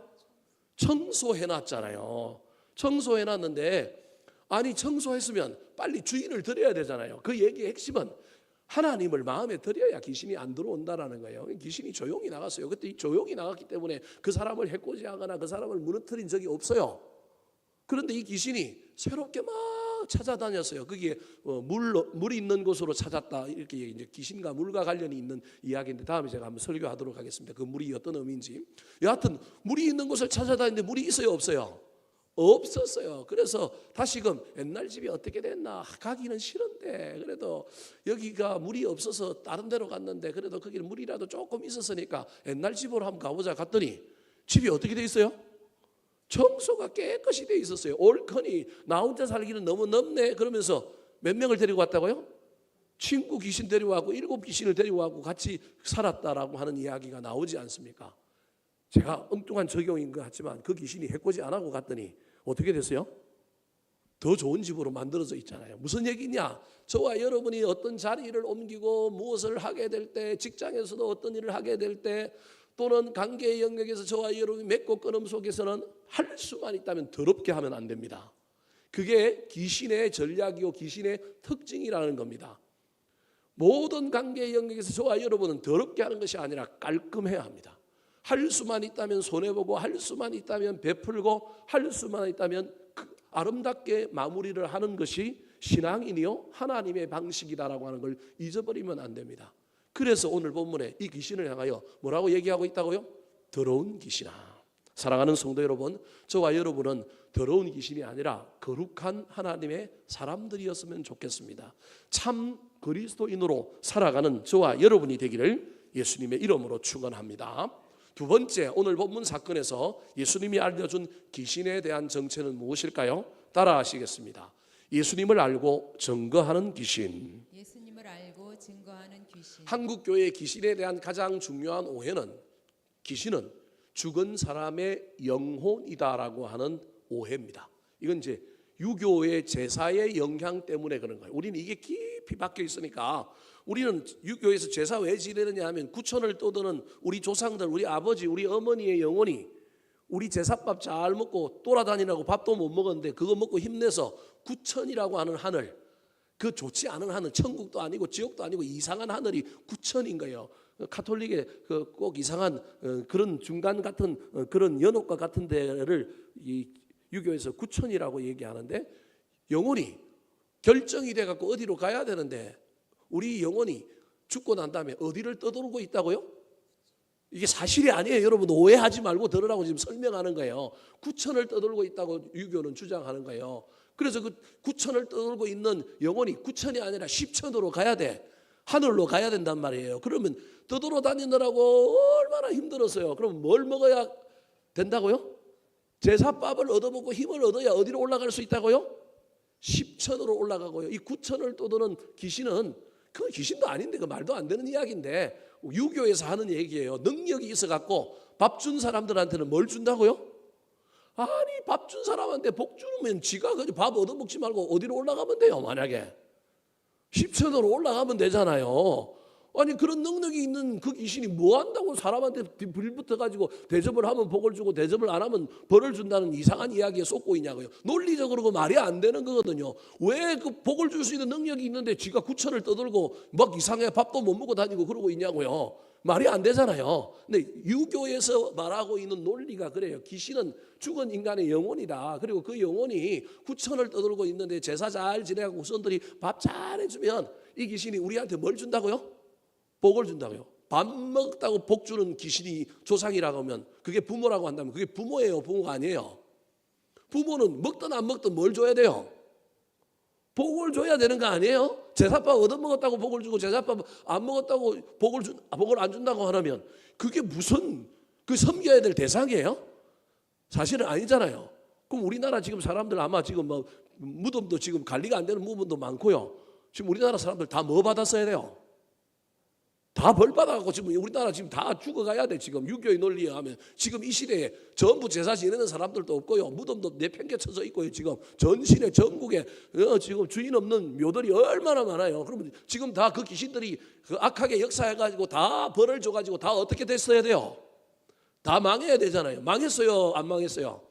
청소해놨잖아요. 청소해놨는데 아니 청소했으면 빨리 주인을 드려야 되잖아요. 그 얘기의 핵심은 하나님을 마음에 들여야 귀신이 안 들어온다라는 거예요. 귀신이 조용히 나갔어요. 그때 조용히 나갔기 때문에 그 사람을 해코지하거나 그 사람을 무너뜨린 적이 없어요. 그런데 이 귀신이 새롭게 막 찾아다녔어요. 거기에 물이 있는 곳으로 찾았다. 이렇게 이제 귀신과 물과 관련이 있는 이야기인데 다음에 제가 한번 설교하도록 하겠습니다. 그 물이 어떤 의미인지. 여하튼 물이 있는 곳을 찾아다니는데 물이 있어요, 없어요? 없었어요. 그래서 다시금 옛날 집이 어떻게 됐나 가기는 싫은데 그래도 여기가 물이 없어서 다른 데로 갔는데 그래도 거기는 물이라도 조금 있었으니까 옛날 집으로 한번 가보자 갔더니 집이 어떻게 돼 있어요? 청소가 깨끗이 돼 있었어요. 옳거니 나 혼자 살기는 너무 넓네. 그러면서 몇 명을 데리고 왔다고요? 친구 귀신 데리고 왔고 7 귀신을 데리고 왔고 같이 살았다라고 하는 이야기가 나오지 않습니까? 제가 엉뚱한 적용인 것 같지만 그 귀신이 해코지 안 하고 갔더니 어떻게 됐어요? 더 좋은 집으로 만들어져 있잖아요. 무슨 얘기냐? 저와 여러분이 어떤 자리를 옮기고 무엇을 하게 될 때, 직장에서도 어떤 일을 하게 될 때, 또는 관계의 영역에서 저와 여러분이 맺고 끊음 속에서는 할 수만 있다면 더럽게 하면 안 됩니다. 그게 귀신의 전략이고 귀신의 특징이라는 겁니다. 모든 관계의 영역에서 저와 여러분은 더럽게 하는 것이 아니라 깔끔해야 합니다. 할 수만 있다면 손해보고 할 수만 있다면 베풀고 할 수만 있다면 아름답게 마무리를 하는 것이 신앙이니요 하나님의 방식이다라고 하는 걸 잊어버리면 안 됩니다. 그래서 오늘 본문에 이 귀신을 향하여 뭐라고 얘기하고 있다고요? 더러운 귀신아. 사랑하는 성도 여러분, 저와 여러분은 더러운 귀신이 아니라 거룩한 하나님의 사람들이었으면 좋겠습니다. 참 그리스도인으로 살아가는 저와 여러분이 되기를 예수님의 이름으로 축원합니다. 두 번째, 오늘 본문 사건에서 예수님이 알려준 귀신에 대한 정체는 무엇일까요? 따라하시겠습니다. 예수님을 알고 증거하는 귀신. 예수님을 알고 증거하는 귀신. 한국 교회의 귀신에 대한 가장 중요한 오해는 귀신은 죽은 사람의 영혼이다라고 하는 오해입니다. 이건 이제 유교의 제사의 영향 때문에 그런 거예요. 우리는 이게 깊이 박혀 있으니까 우리는 유교에서 제사 왜 지내느냐 하면 구천을 떠드는 우리 조상들, 우리 아버지, 우리 어머니의 영혼이 우리 제사밥 잘 먹고 돌아다니라고 밥도 못 먹었는데 그거 먹고 힘내서 구천이라고 하는 하늘, 그 좋지 않은 하늘, 천국도 아니고 지옥도 아니고 이상한 하늘이 구천인 거예요. 가톨릭의 꼭 이상한 그런 중간 같은 그런 연옥과 같은 데를 이 유교에서 구천이라고 얘기하는데 영혼이 결정이 돼 갖고 어디로 가야 되는데 우리 영혼이 죽고 난 다음에 어디를 떠돌고 있다고요? 이게 사실이 아니에요. 여러분 오해하지 말고 들으라고 지금 설명하는 거예요. 구천을 떠돌고 있다고 유교는 주장하는 거예요. 그래서 그 구천을 떠돌고 있는 영혼이 구천이 아니라 십천으로 가야 돼. 하늘로 가야 된단 말이에요. 그러면 떠돌아 다니느라고 얼마나 힘들었어요. 그럼 뭘 먹어야 된다고요? 제사밥을 얻어먹고 힘을 얻어야 어디로 올라갈 수 있다고요? 십천으로 올라가고요. 이 구천을 떠도는 귀신은 그 귀신도 아닌데 그 말도 안 되는 이야기인데 유교에서 하는 얘기예요. 능력이 있어갖고 밥 준 사람들한테는 뭘 준다고요? 아니 밥 준 사람한테 복 주면 지가 밥 얻어먹지 말고 어디로 올라가면 돼요. 만약에 십천으로 올라가면 되잖아요. 아니 그런 능력이 있는 그 귀신이 뭐 한다고 사람한테 빌붙어가지고 대접을 하면 복을 주고 대접을 안 하면 벌을 준다는 이상한 이야기에 쏟고 있냐고요. 논리적으로 그 말이 안 되는 거거든요. 왜 그 복을 줄 수 있는 능력이 있는데 지가 구천을 떠들고 막 이상하게 밥도 못 먹고 다니고 그러고 있냐고요. 말이 안 되잖아요. 근데 유교에서 말하고 있는 논리가 그래요. 귀신은 죽은 인간의 영혼이다. 그리고 그 영혼이 구천을 떠들고 있는데 제사 잘 지내고 후손들이 밥 잘 해주면 이 귀신이 우리한테 뭘 준다고요? 복을 준다고요. 밥 먹다고 복 주는 귀신이 조상이라고 하면 그게 부모라고 한다면 그게 부모예요, 부모가 아니에요. 부모는 먹든 안 먹든 뭘 줘야 돼요? 복을 줘야 되는 거 아니에요? 제사밥 얻어먹었다고 복을 주고 제사밥 안 먹었다고 복을 안 준다고 하면 그게 무슨 그 섬겨야 될 대상이에요? 사실은 아니잖아요. 그럼 우리나라 지금 사람들 아마 지금 뭐 무덤도 지금 관리가 안 되는 무덤도 많고요. 지금 우리나라 사람들 다 뭐 받았어야 돼요? 다 벌받아갖고 지금 우리나라 지금 다 죽어가야 돼. 지금 유교의 논리에 하면 지금 이 시대에 전부 제사 지내는 사람들도 없고요. 무덤도 내팽개쳐져 있고요. 지금 전시내 전국에 지금 주인 없는 묘들이 얼마나 많아요. 그러면 지금 다 그 귀신들이 그 악하게 역사해가지고 다 벌을 줘가지고 다 어떻게 됐어야 돼요? 다 망해야 되잖아요. 망했어요? 안 망했어요?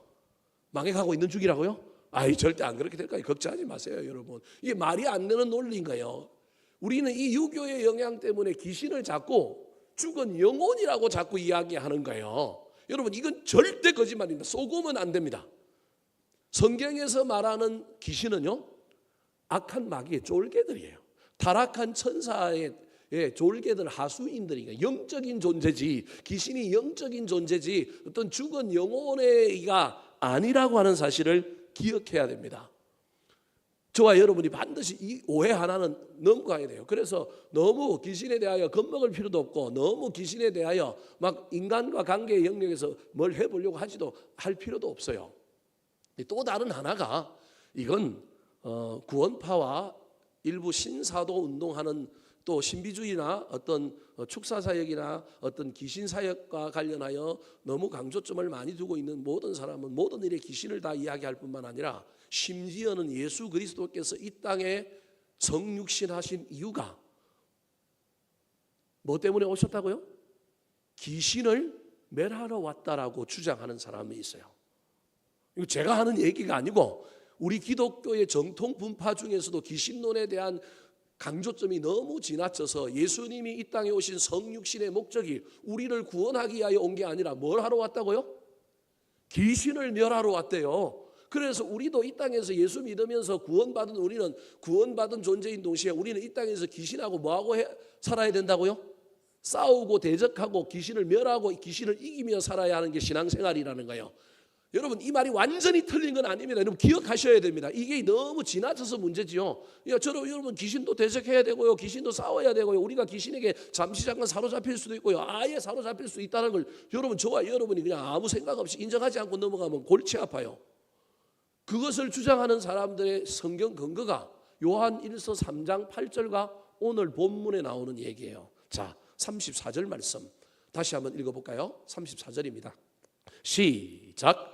망해가고 있는 중이라고요? 아이, 절대 안 그렇게 될 거예요. 걱정하지 마세요, 여러분. 이게 말이 안 되는 논리인가요? 우리는 이 유교의 영향 때문에 귀신을 자꾸 죽은 영혼이라고 자꾸 이야기하는 거예요. 여러분, 이건 절대 거짓말입니다. 속으면 안 됩니다. 성경에서 말하는 귀신은요, 악한 마귀의 쫄개들이에요. 타락한 천사의 졸개들, 하수인들이니까 영적인 존재지, 귀신이 영적인 존재지 어떤 죽은 영혼의가 아니라고 하는 사실을 기억해야 됩니다. 저와 여러분이 반드시 이 오해 하나는 넘어가야 돼요. 그래서 너무 귀신에 대하여 겁먹을 필요도 없고, 너무 귀신에 대하여 막 인간과 관계의 영역에서 뭘 해보려고 하지도 할 필요도 없어요. 또 다른 하나가, 이건 구원파와 일부 신사도 운동하는 또 신비주의나 어떤 축사사역이나 어떤 귀신사역과 관련하여 너무 강조점을 많이 두고 있는 모든 사람은 모든 일에 귀신을 다 이야기할 뿐만 아니라, 심지어는 예수 그리스도께서 이 땅에 성육신하신 이유가 뭐 때문에 오셨다고요? 귀신을 멸하러 왔다라고 주장하는 사람이 있어요. 이거 제가 하는 얘기가 아니고 우리 기독교의 정통 분파 중에서도 귀신론에 대한 강조점이 너무 지나쳐서 예수님이 이 땅에 오신 성육신의 목적이 우리를 구원하기 위하여 온 게 아니라 뭘 하러 왔다고요? 귀신을 멸하러 왔대요. 그래서 우리도 이 땅에서 예수 믿으면서 구원받은 우리는 구원받은 존재인 동시에 우리는 이 땅에서 귀신하고 뭐하고 살아야 된다고요? 싸우고 대적하고 귀신을 멸하고 귀신을 이기며 살아야 하는 게 신앙생활이라는 거예요. 여러분, 이 말이 완전히 틀린 건 아닙니다. 여러분, 기억하셔야 됩니다. 이게 너무 지나쳐서 문제지요. 여러분, 귀신도 대적해야 되고요, 귀신도 싸워야 되고요, 우리가 귀신에게 잠시 잠깐 사로잡힐 수도 있고요, 아예 사로잡힐 수 있다는 걸 여러분, 저와 여러분이 그냥 아무 생각 없이 인정하지 않고 넘어가면 골치 아파요. 그것을 주장하는 사람들의 성경 근거가 요한 1서 3장 8절과 오늘 본문에 나오는 얘기예요. 자, 34절 말씀 다시 한번 읽어볼까요? 34절입니다. 시작.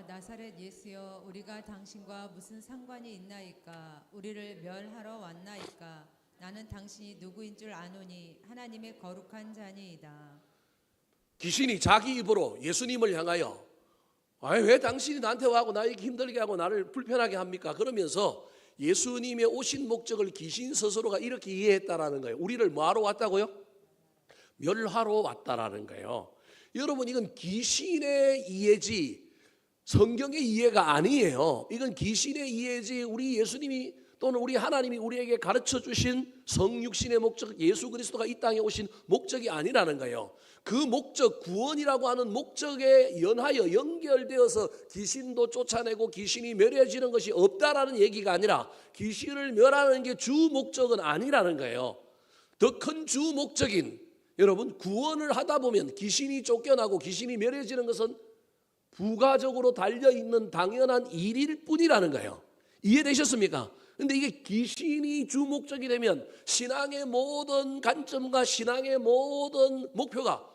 나사렛 예수여, 우리가 당신과 무슨 상관이 있나이까? 우리를 멸하러 왔나이까? 나는 당신이 누구인 줄 아노니 하나님의 거룩한 자니이다. 귀신이 자기 입으로 예수님을 향하여 왜 당신이 나한테 와고 나에게 힘들게 하고 나를 불편하게 합니까? 그러면서 예수님의 오신 목적을 귀신 스스로가 이렇게 이해했다라는 거예요. 우리를 뭐하러 왔다고요? 멸하러 왔다라는 거예요. 여러분, 이건 귀신의 이해지 성경의 이해가 아니에요. 이건 귀신의 이해지 우리 예수님이 또는 우리 하나님이 우리에게 가르쳐 주신 성육신의 목적, 예수 그리스도가 이 땅에 오신 목적이 아니라는 거예요. 그 목적, 구원이라고 하는 목적에 연하여 연결되어서 귀신도 쫓아내고 귀신이 멸해지는 것이 없다라는 얘기가 아니라 귀신을 멸하는 게 주 목적은 아니라는 거예요. 더 큰 주 목적인, 여러분, 구원을 하다 보면 귀신이 쫓겨나고 귀신이 멸해지는 것은 부가적으로 달려있는 당연한 일일 뿐이라는 거예요. 이해되셨습니까? 근데 이게 귀신이 주 목적이 되면 신앙의 모든 관점과 신앙의 모든 목표가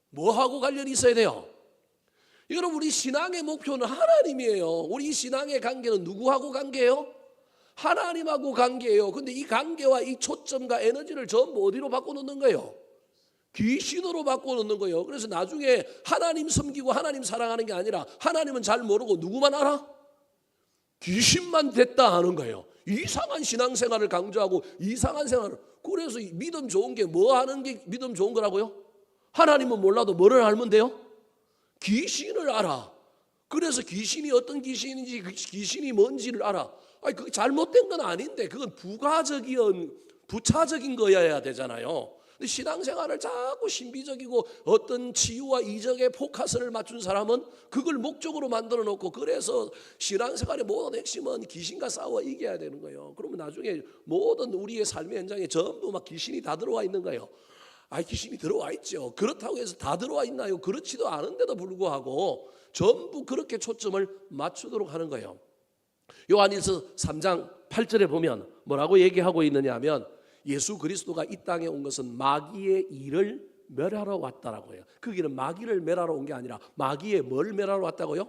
뭐하고 관련이 있어야 돼요? 여러분, 우리 신앙의 목표는 하나님이에요. 우리 신앙의 관계는 누구하고 관계예요? 하나님하고 관계예요. 근데 이 관계와 이 초점과 에너지를 전부 어디로 바꿔놓는 거예요? 귀신으로 바꿔놓는 거예요. 그래서 나중에 하나님 섬기고 하나님 사랑하는 게 아니라 하나님은 잘 모르고 누구만 알아? 귀신만 됐다 하는 거예요. 이상한 신앙생활을 강조하고 이상한 생활을. 그래서 믿음 좋은 게 뭐 하는 게 믿음 좋은 거라고요? 하나님은 몰라도 뭐를 알면 돼요? 귀신을 알아. 그래서 귀신이 어떤 귀신인지 귀신이 뭔지를 알아. 아니, 그게 잘못된 건 아닌데 그건 부차적인 거여야 되잖아요. 근데 신앙생활을 자꾸 신비적이고 어떤 치유와 이적에 포커스를 맞춘 사람은 그걸 목적으로 만들어 놓고, 그래서 신앙생활의 모든 핵심은 귀신과 싸워 이겨야 되는 거예요. 그러면 나중에 모든 우리의 삶의 현장에 전부 막 귀신이 다 들어와 있는 거예요. 귀신이 들어와 있죠. 그렇다고 해서 다 들어와 있나요? 그렇지도 않은데도 불구하고 전부 그렇게 초점을 맞추도록 하는 거예요. 요한일서 3장 8절에 보면 뭐라고 얘기하고 있느냐 하면, 예수 그리스도가 이 땅에 온 것은 마귀의 일을 멸하러 왔다라고 해요. 거기는 마귀를 멸하러 온 게 아니라 마귀의 뭘 멸하러 왔다고요?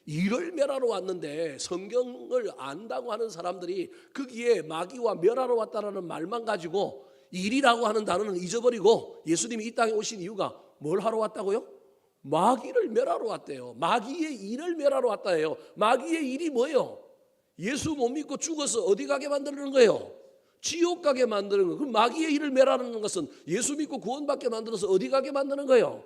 일을 멸하러 왔는데 성경을 안다고 하는 사람들이 거기에 마귀와 멸하러 왔다라는 말만 가지고 일이라고 하는 단어는 잊어버리고 예수님이 이 땅에 오신 이유가 뭘 하러 왔다고요? 마귀를 멸하러 왔대요. 마귀의 일을 멸하러 왔다예요. 마귀의 일이 뭐예요? 예수 못 믿고 죽어서 어디 가게 만드는 거예요? 지옥 가게 만드는 거예요. 그럼 마귀의 일을 멸하는 것은 예수 믿고 구원받게 만들어서 어디 가게 만드는 거예요?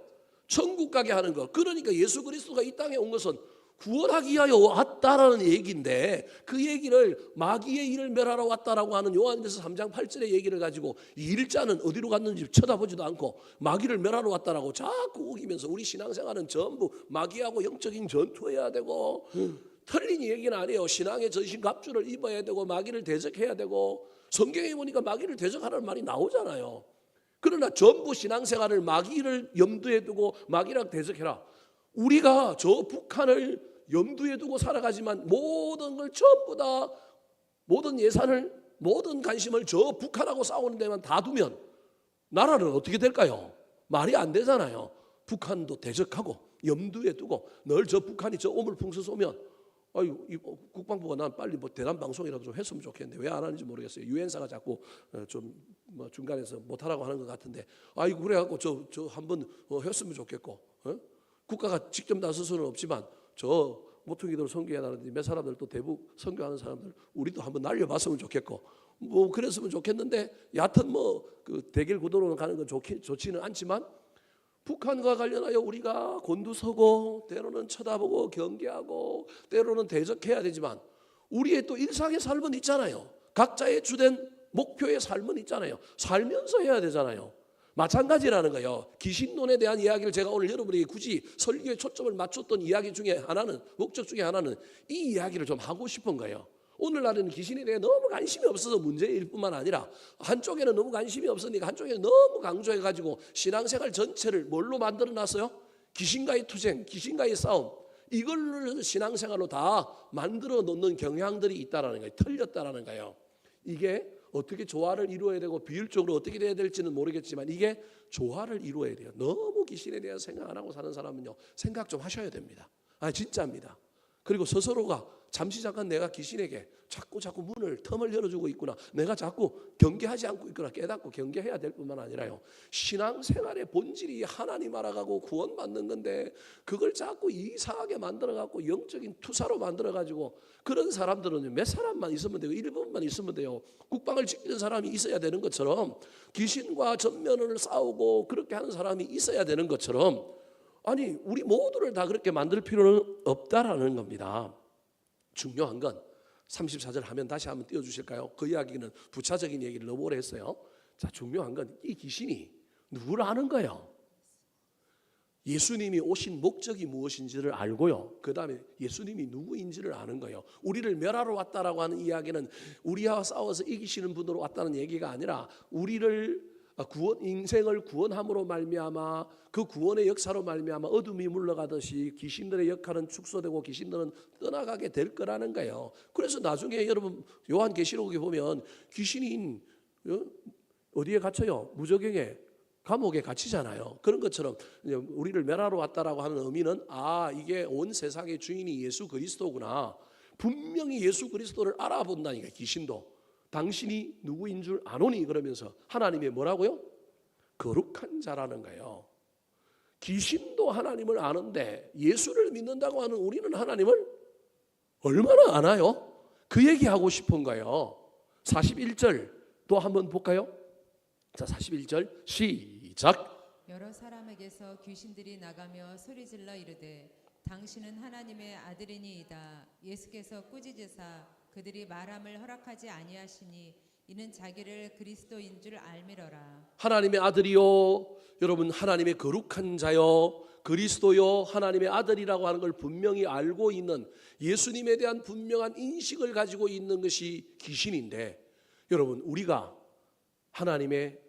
천국 가게 하는 거. 그러니까 예수 그리스도가 이 땅에 온 것은 구원하기 위하여 왔다라는 얘기인데 그 얘기를 마귀의 일을 멸하러 왔다라고 하는 요한일서 3장 8절의 얘기를 가지고 이 일자는 어디로 갔는지 쳐다보지도 않고 마귀를 멸하러 왔다라고 자꾸 우기면서 우리 신앙생활은 전부 마귀하고 영적인 전투해야 되고 틀린 얘기는 아니에요. 신앙의 전신갑주를 입어야 되고 마귀를 대적해야 되고 성경에 보니까 마귀를 대적하라는 말이 나오잖아요. 그러나 전부 신앙생활을 마귀를 염두에 두고 마귀랑 대적해라. 우리가 저 북한을 염두에 두고 살아가지만 모든 걸 전부 다 모든 예산을 모든 관심을 저 북한하고 싸우는 데만 다 두면 나라는 어떻게 될까요? 말이 안 되잖아요. 북한도 대적하고 염두에 두고 늘 저 북한이 저 오물풍서 쏘면 이 국방부가 난 빨리 뭐 대남 방송이라도 좀 했으면 좋겠는데 왜 안 하는지 모르겠어요. 유엔사가 자꾸 좀 뭐 중간에서 못하라고 하는 것 같은데 이거 그래갖고 저 한번 했으면 좋겠고 국가가 직접 나설 수는 없지만 저 모퉁이들 선교해 나는데 몇 사람들 또 대북 선교하는 사람들 우리도 한번 날려봤으면 좋겠고 뭐 그랬으면 좋겠는데 여하튼 뭐 그 대결 구도로 가는 건 좋지는 않지만 북한과 관련하여 우리가 곤두서고 때로는 쳐다보고 경계하고 때로는 대적해야 되지만 우리의 또 일상의 삶은 있잖아요. 각자의 주된 목표의 삶은 있잖아요. 살면서 해야 되잖아요. 마찬가지라는 거예요. 귀신론에 대한 이야기를 제가 오늘 여러분에게 굳이 설교에 초점을 맞췄던 이야기 중에 하나는 목적 중에 하나는 이 이야기를 좀 하고 싶은 거예요. 오늘날에는 귀신에 대해 너무 관심이 없어서 문제일 뿐만 아니라 한쪽에는 너무 관심이 없으니까 한쪽에는 너무 강조해가지고 신앙생활 전체를 뭘로 만들어놨어요? 귀신과의 투쟁, 귀신과의 싸움 이걸 신앙생활로 다 만들어 놓는 경향들이 있다라는 거예요. 틀렸다라는 거예요. 이게 어떻게 조화를 이루어야 되고 비율적으로 어떻게 돼야 될지는 모르겠지만 이게 조화를 이루어야 돼요. 너무 귀신에 대한 생각 안 하고 사는 사람은요 생각 좀 하셔야 됩니다. 진짜입니다. 그리고 스스로가 잠시 잠깐 내가 귀신에게 자꾸 문을 틈을 열어주고 있구나. 내가 자꾸 경계하지 않고 있구나. 깨닫고 경계해야 될 뿐만 아니라요. 신앙생활의 본질이 하나님 알아가고 구원받는 건데 그걸 자꾸 이상하게 만들어갖고 영적인 투사로 만들어가지고 그런 사람들은 몇 사람만 있으면 되고 일부분만 있으면 돼요. 국방을 지키는 사람이 있어야 되는 것처럼 귀신과 전면을 싸우고 그렇게 하는 사람이 있어야 되는 것처럼 우리 모두를 다 그렇게 만들 필요는 없다라는 겁니다. 중요한 건 34절 하면 다시 한번 띄워주실까요? 그 이야기는 부차적인 얘기를 너무 오래 했어요. 자, 중요한 건 이 귀신이 누구를 아는 거예요? 예수님이 오신 목적이 무엇인지를 알고요. 그 다음에 예수님이 누구인지를 아는 거예요. 우리를 멸하러 왔다라고 하는 이야기는 우리와 싸워서 이기시는 분으로 왔다는 얘기가 아니라 우리를 인생을 구원함으로 말미암아 그 구원의 역사로 말미암아 어둠이 물러가듯이 귀신들의 역할은 축소되고 귀신들은 떠나가게 될 거라는 거예요. 그래서 나중에 여러분 요한계시록에 보면 귀신이 어디에 갇혀요? 무저갱에 감옥에 갇히잖아요. 그런 것처럼 우리를 멸하러 왔다라고 하는 의미는 이게 온 세상의 주인이 예수 그리스도구나. 분명히 예수 그리스도를 알아본다니까 귀신도. 당신이 누구인 줄 아노니 그러면서 하나님의 뭐라고요? 거룩한 자라는 거예요. 귀신도 하나님을 아는데 예수를 믿는다고 하는 우리는 하나님을 얼마나 아나요? 그 얘기하고 싶은 거예요. 41절 또 한번 볼까요? 자, 41절 시작. 여러 사람에게서 귀신들이 나가며 소리질러 이르되 당신은 하나님의 아들이니이다. 예수께서 꾸짖으사 그들이 말함을 허락하지 아니하시니 이는 자기를 그리스도인 줄 알미러라. 하나님의 아들이요, 여러분 하나님의 거룩한 자요, 그리스도요, 하나님의 아들이라고 하는 걸 분명히 알고 있는 예수님에 대한 분명한 인식을 가지고 있는 것이 귀신인데, 여러분 우리가 하나님의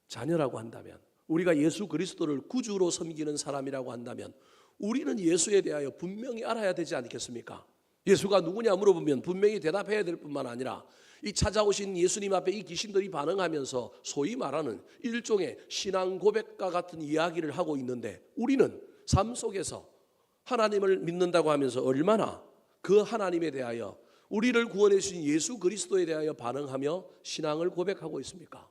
자녀라고 한다면, 우리가 예수 그리스도를 구주로 섬기는 사람이라고 한다면 우리는 예수에 대하여 분명히 알아야 되지 않겠습니까? 예수가 누구냐 물어보면 분명히 대답해야 될 뿐만 아니라 이 찾아오신 예수님 앞에 이 귀신들이 반응하면서 소위 말하는 일종의 신앙 고백과 같은 이야기를 하고 있는데, 우리는 삶 속에서 하나님을 믿는다고 하면서 얼마나 그 하나님에 대하여, 우리를 구원해 주신 예수 그리스도에 대하여 반응하며 신앙을 고백하고 있습니까?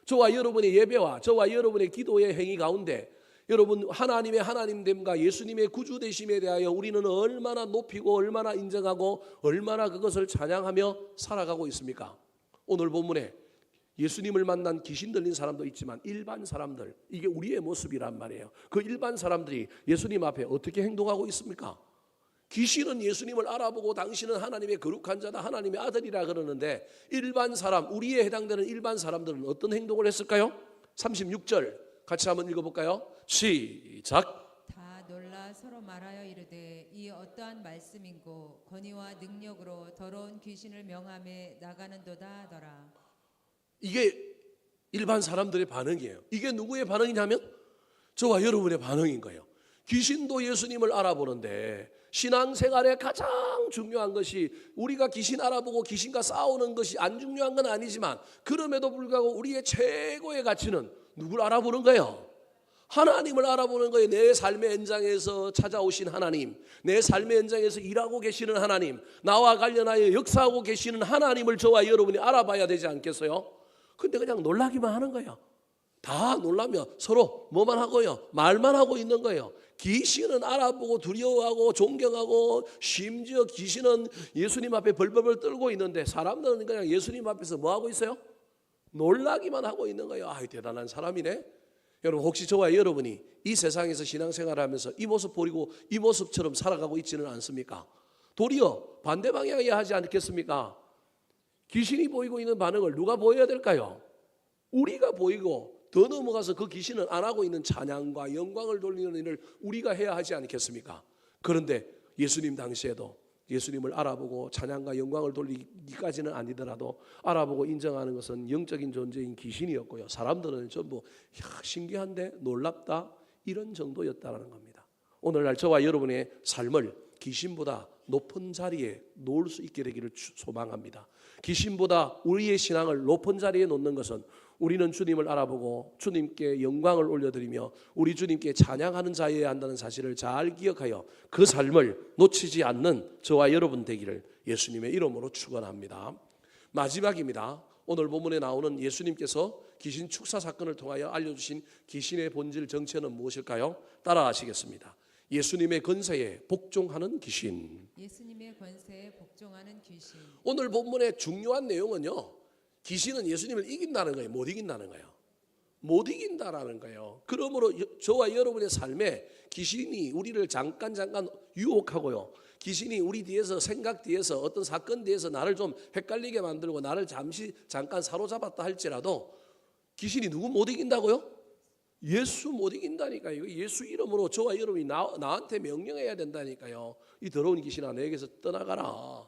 저와 여러분의 예배와 저와 여러분의 기도의 행위 가운데 여러분 하나님의 하나님됨과 예수님의 구주되심에 대하여 우리는 얼마나 높이고 얼마나 인정하고 얼마나 그것을 찬양하며 살아가고 있습니까? 오늘 본문에 예수님을 만난 귀신 들린 사람도 있지만 일반 사람들, 이게 우리의 모습이란 말이에요. 그 일반 사람들이 예수님 앞에 어떻게 행동하고 있습니까? 귀신은 예수님을 알아보고 당신은 하나님의 거룩한 자다, 하나님의 아들이라 그러는데, 일반 사람, 우리에 해당되는 일반 사람들은 어떤 행동을 했을까요? 36절 같이 한번 읽어볼까요? 시작. 다 놀라 서로 말하여 이르되 이 어떠한 말씀인고 권위와 능력으로 더러운 귀신을 명함에 나가는도다 하더라. 이게 일반 사람들의 반응이에요. 이게 누구의 반응이냐면 저와 여러분의 반응인 거예요. 귀신도 예수님을 알아보는데, 신앙생활에 가장 중요한 것이 우리가 귀신 알아보고 귀신과 싸우는 것이 안 중요한 건 아니지만, 그럼에도 불구하고 우리의 최고의 가치는 누굴 알아보는 거예요? 하나님을 알아보는 거예요. 내 삶의 현장에서 찾아오신 하나님, 내 삶의 현장에서 일하고 계시는 하나님, 나와 관련하여 역사하고 계시는 하나님을 저와 여러분이 알아봐야 되지 않겠어요? 근데 그냥 놀라기만 하는 거예요. 다 놀라며 서로 뭐만 하고요? 말만 하고 있는 거예요. 귀신은 알아보고 두려워하고 존경하고, 심지어 귀신은 예수님 앞에 벌벌벌 떨고 있는데 사람들은 그냥 예수님 앞에서 뭐 하고 있어요? 놀라기만 하고 있는 거예요. 아, 대단한 사람이네. 여러분, 혹시 저와 여러분이 이 세상에서 신앙생활을 하면서 이 모습 보이고 이 모습처럼 살아가고 있지는 않습니까? 도리어 반대 방향이어야 하지 않겠습니까? 귀신이 보이고 있는 반응을 누가 보여야 될까요? 우리가 보이고, 더 넘어가서 그 귀신은 안 하고 있는 찬양과 영광을 돌리는 일을 우리가 해야 하지 않겠습니까? 그런데 예수님 당시에도 예수님을 알아보고 찬양과 영광을 돌리기까지는 아니더라도 알아보고 인정하는 것은 영적인 존재인 귀신이었고요. 사람들은 전부 신기한데 놀랍다 이런 정도였다는 겁니다. 오늘날 저와 여러분의 삶을 귀신보다 높은 자리에 놓을 수 있게 되기를 소망합니다. 귀신보다 우리의 신앙을 높은 자리에 놓는 것은 우리는 주님을 알아보고 주님께 영광을 올려드리며 우리 주님께 찬양하는 자여야 한다는 사실을 잘 기억하여 그 삶을 놓치지 않는 저와 여러분 되기를 예수님의 이름으로 축원합니다. 마지막입니다. 오늘 본문에 나오는 예수님께서 귀신 축사 사건을 통하여 알려주신 귀신의 본질 정체는 무엇일까요? 따라하시겠습니다. 예수님의 권세에 복종하는 귀신. 예수님의 권세에 복종하는 귀신. 오늘 본문의 중요한 내용은요, 귀신은 예수님을 이긴다는 거예요? 못 이긴다는 거예요? 못 이긴다라는 거예요. 그러므로 저와 여러분의 삶에 귀신이 우리를 잠깐 유혹하고요, 귀신이 우리 뒤에서, 생각 뒤에서, 어떤 사건 뒤에서 나를 좀 헷갈리게 만들고 나를 잠깐 사로잡았다 할지라도 귀신이 누구 못 이긴다고요? 예수 못 이긴다니까요. 예수 이름으로 저와 여러분이 나한테 명령해야 된다니까요. 이 더러운 귀신아, 내게서 떠나가라.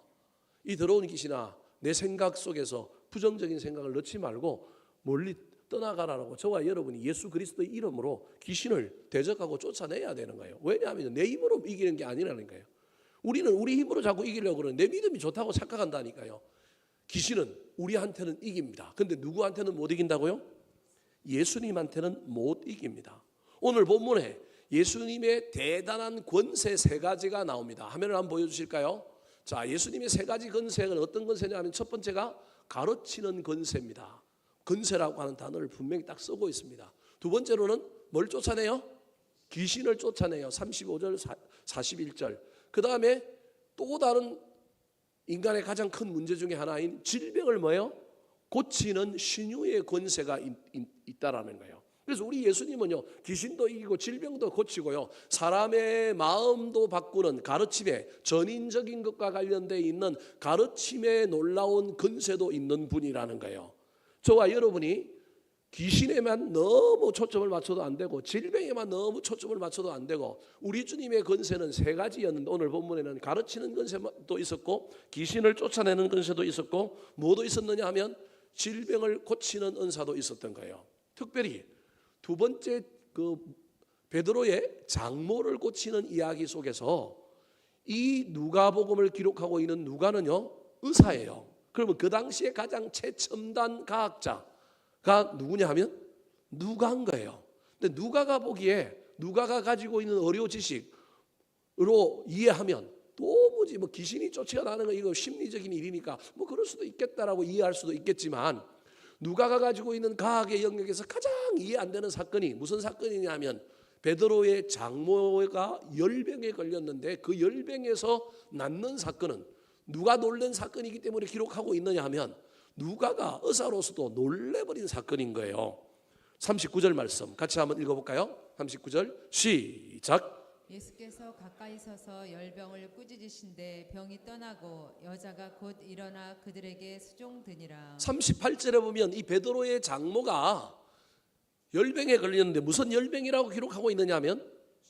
이 더러운 귀신아, 내 생각 속에서 부정적인 생각을 넣지 말고 멀리 떠나가라고 저와 여러분이 예수 그리스도의 이름으로 귀신을 대적하고 쫓아내야 되는 거예요. 왜냐하면 내 힘으로 이기는 게 아니라는 거예요. 우리는 우리 힘으로 자꾸 이기려고 그러는, 내 믿음이 좋다고 착각한다니까요. 귀신은 우리한테는 이깁니다. 근데 누구한테는 못 이긴다고요? 예수님한테는 못 이깁니다. 오늘 본문에 예수님의 대단한 권세 세 가지가 나옵니다. 화면을 한번 보여주실까요? 자, 예수님의 세 가지 권세는 어떤 권세냐면, 첫 번째가 가르치는 권세입니다. 권세라고 하는 단어를 분명히 딱 쓰고 있습니다. 두 번째로는 뭘 쫓아내요? 귀신을 쫓아내요. 35절 41절. 그 다음에 또 다른 인간의 가장 큰 문제 중에 하나인 질병을 뭐예요? 고치는 신유의 권세가 있다라는 거예요. 그래서 우리 예수님은요, 귀신도 이기고 질병도 고치고요, 사람의 마음도 바꾸는 가르침에, 전인적인 것과 관련되어 있는 가르침에 놀라운 권세도 있는 분이라는 거예요. 저와 여러분이 귀신에만 너무 초점을 맞춰도 안 되고 질병에만 너무 초점을 맞춰도 안 되고, 우리 주님의 권세는 세 가지였는데 오늘 본문에는 가르치는 권세도 있었고 귀신을 쫓아내는 권세도 있었고 뭐도 있었느냐 하면 질병을 고치는 은사도 있었던 거예요. 특별히 두 번째 그 베드로의 장모를 고치는 이야기 속에서 이 누가복음을 기록하고 있는 누가는요, 의사예요. 그러면 그 당시에 가장 최첨단 과학자가 누구냐 하면 누가인 거예요. 근데 누가가 보기에 누가가 가지고 있는 의료 지식으로 이해하면 도무지 뭐 귀신이 쫓아나는 거 이거 심리적인 일이니까 뭐 그럴 수도 있겠다라고 이해할 수도 있겠지만, 누가가 가지고 있는 과학의 영역에서 가장 이해 안 되는 사건이 무슨 사건이냐면 베드로의 장모가 열병에 걸렸는데 그 열병에서 낫는 사건은 누가 놀란 사건이기 때문에 기록하고 있느냐 하면 누가가 의사로서도 놀래버린 사건인 거예요. 39절 말씀 같이 한번 읽어볼까요? 39절 시작. 예수께서 가까이 서서 열병을 꾸짖으신데 병이 떠나고 여자가 곧 일어나 그들에게 수종드니라. 38절에 보면 이 베드로의 장모가 열병에 걸렸는데 무슨 열병이라고 기록하고 있느냐면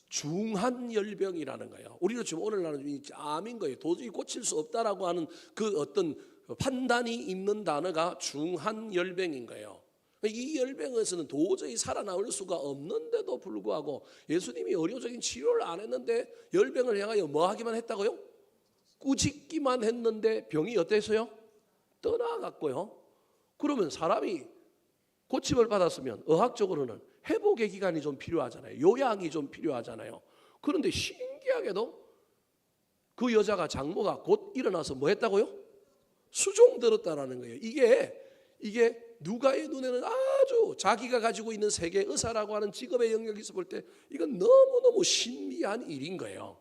중한 열병이라는 거예요. 우리도 지금 오늘날은 암인 거예요. 도저히 고칠 수 없다라고 하는 그 어떤 판단이 있는 단어가 중한 열병인 거예요. 이 열병에서는 도저히 살아나올 수가 없는데도 불구하고 예수님이 의료적인 치료를 안 했는데 열병을 향하여 뭐 하기만 했다고요? 꾸짖기만 했는데 병이 어땠어요? 떠나갔고요. 그러면 사람이 고침을 받았으면 의학적으로는 회복의 기간이 좀 필요하잖아요. 요양이 좀 필요하잖아요. 그런데 신기하게도 그 여자가 장모가 곧 일어나서 뭐 했다고요? 수종들었다라는 거예요. 이게 누가의 눈에는 아주 자기가 가지고 있는 세계 의사라고 하는 직업의 영역에서 볼 때 이건 너무너무 신비한 일인 거예요.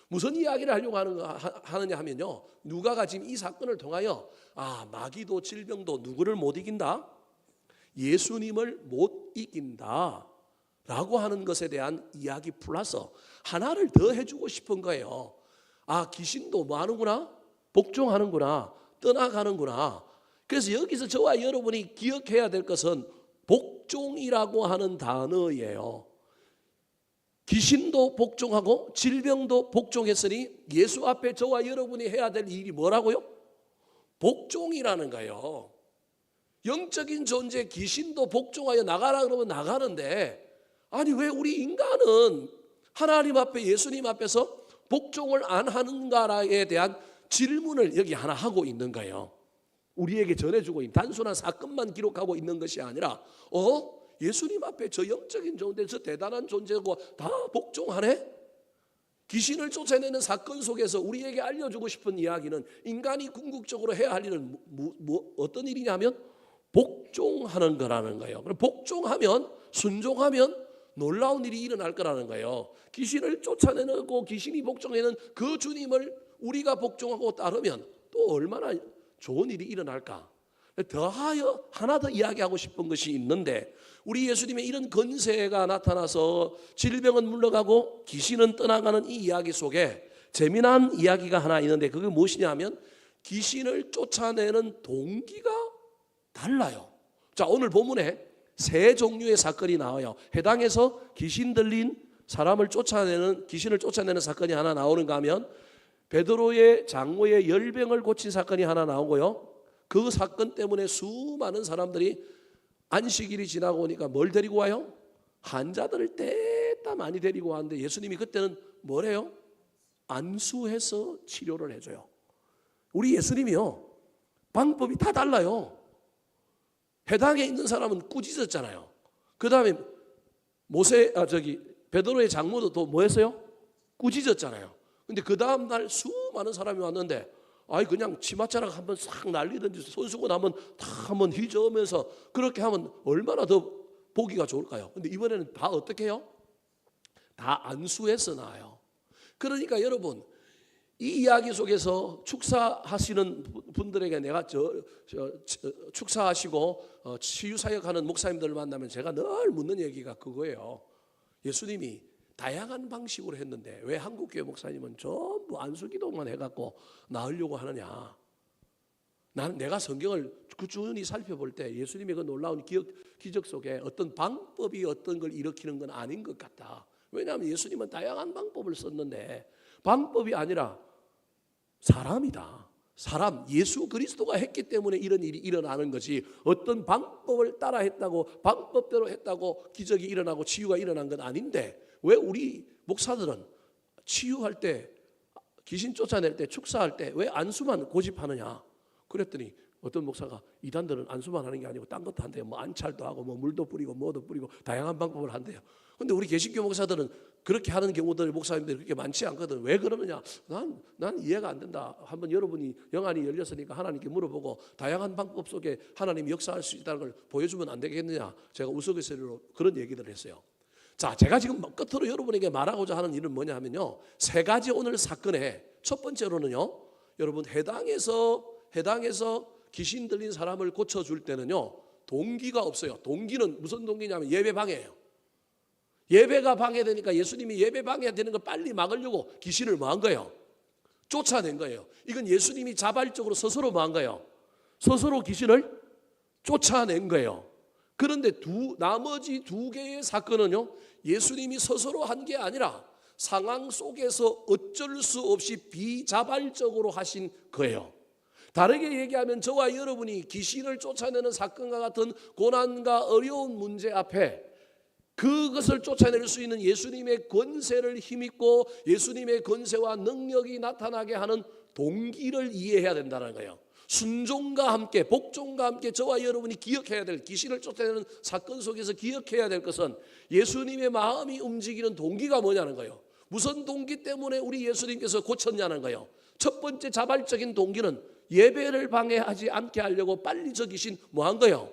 무슨 이야기를 하려고 하느냐 하면요, 누가가 지금 이 사건을 통하여 마귀도 질병도 누구를 못 이긴다? 예수님을 못 이긴다 라고 하는 것에 대한 이야기 플러스 하나를 더 해주고 싶은 거예요. 귀신도 뭐 하는구나? 복종하는구나, 떠나가는구나. 그래서 여기서 저와 여러분이 기억해야 될 것은 복종이라고 하는 단어예요. 귀신도 복종하고 질병도 복종했으니 예수 앞에 저와 여러분이 해야 될 일이 뭐라고요? 복종이라는 거예요. 영적인 존재 귀신도 복종하여 나가라 그러면 나가는데, 아니 왜 우리 인간은 하나님 앞에 예수님 앞에서 복종을 안 하는가에 대한 질문을 여기 하나 하고 있는 거예요. 우리에게 전해주고 있는 단순한 사건만 기록하고 있는 것이 아니라 예수님 앞에 저 영적인 존재, 저 대단한 존재고 다 복종하네? 귀신을 쫓아내는 사건 속에서 우리에게 알려주고 싶은 이야기는 인간이 궁극적으로 해야 할 일은 어떤 일이냐면 복종하는 거라는 거예요. 그럼 복종하면, 순종하면 놀라운 일이 일어날 거라는 거예요. 귀신을 쫓아내고 귀신이 복종하는 그 주님을 우리가 복종하고 따르면 또 얼마나 좋은 일이 일어날까? 더하여 하나 더 이야기하고 싶은 것이 있는데, 우리 예수님의 이런 권세가 나타나서 질병은 물러가고 귀신은 떠나가는 이 이야기 속에 재미난 이야기가 하나 있는데, 그게 무엇이냐 하면 귀신을 쫓아내는 동기가 달라요. 자, 오늘 본문에 세 종류의 사건이 나와요. 해당해서 귀신 들린 사람을 귀신을 쫓아내는 사건이 하나 나오는가 하면 베드로의 장모의 열병을 고친 사건이 하나 나오고요. 그 사건 때문에 수많은 사람들이 안식일이 지나고 오니까 뭘 데리고 와요? 환자들을 때다 많이 데리고 왔는데 예수님이 그때는 뭐래요? 안수해서 치료를 해줘요. 우리 예수님이요, 방법이 다 달라요. 해당에 있는 사람은 꾸짖었잖아요. 그 다음에 베드로의 장모도 또 뭐 했어요? 꾸짖었잖아요. 근데 그 다음날 수많은 사람이 왔는데 그냥 치맛자락 한번 싹 날리든지 손수건 한번 다 한번 휘저으면서 그렇게 하면 얼마나 더 보기가 좋을까요? 근데 이번에는 다 어떻게 해요? 다 안수해서 나와요. 그러니까 여러분, 이 이야기 속에서 축사하시는 분들에게 내가 축사하시고 치유사역하는 목사님들을 만나면 제가 늘 묻는 얘기가 그거예요. 예수님이 다양한 방식으로 했는데 왜 한국교회 목사님은 전부 안수기도만 해갖고 나으려고 하느냐? 내가 성경을 꾸준히 살펴볼 때 예수님의 그 놀라운 기적 속에 어떤 방법이 어떤 걸 일으키는 건 아닌 것 같다. 왜냐하면 예수님은 다양한 방법을 썼는데 방법이 아니라 사람이다. 사람, 예수 그리스도가 했기 때문에 이런 일이 일어나는 거지, 어떤 방법을 따라 했다고 방법대로 했다고 기적이 일어나고 치유가 일어난 건 아닌데 왜 우리 목사들은 치유할 때 귀신 쫓아낼 때 축사할 때 왜 안수만 고집하느냐 그랬더니 어떤 목사가 이단들은 안수만 하는 게 아니고 딴 것도 한대요. 뭐 안찰도 하고 뭐 물도 뿌리고 뭐도 뿌리고 다양한 방법을 한대요. 근데 우리 개신교 목사들은 그렇게 하는 경우들 목사님들이 그렇게 많지 않거든. 왜 그러느냐? 난 이해가 안 된다. 한번 여러분이 영안이 열렸으니까 하나님께 물어보고 다양한 방법 속에 하나님이 역사할 수 있다는 걸 보여주면 안 되겠느냐? 제가 우스갯소리로 그런 얘기들을 했어요. 자, 제가 지금 끝으로 여러분에게 말하고자 하는 일은 뭐냐 하면요, 세 가지 오늘 사건에 첫 번째로는요, 여러분 해당에서 귀신 들린 사람을 고쳐줄 때는요 동기가 없어요. 동기는 무슨 동기냐면 예배 방해예요. 예배가 방해되니까 예수님이 예배 방해되는 걸 빨리 막으려고 귀신을 뭐한 거예요? 쫓아낸 거예요. 이건 예수님이 자발적으로 스스로 뭐한 거예요? 스스로 귀신을 쫓아낸 거예요. 그런데 나머지 두 개의 사건은요 예수님이 스스로 한 게 아니라 상황 속에서 어쩔 수 없이 비자발적으로 하신 거예요. 다르게 얘기하면 저와 여러분이 귀신을 쫓아내는 사건과 같은 고난과 어려운 문제 앞에 그것을 쫓아낼 수 있는 예수님의 권세를 힘입고 예수님의 권세와 능력이 나타나게 하는 동기를 이해해야 된다는 거예요. 순종과 함께 복종과 함께 저와 여러분이 기억해야 될 귀신을 쫓아내는 사건 속에서 기억해야 될 것은 예수님의 마음이 움직이는 동기가 뭐냐는 거예요. 무슨 동기 때문에 우리 예수님께서 고쳤냐는 거예요. 첫 번째 자발적인 동기는 예배를 방해하지 않게 하려고 빨리 저 귀신 뭐한 거예요?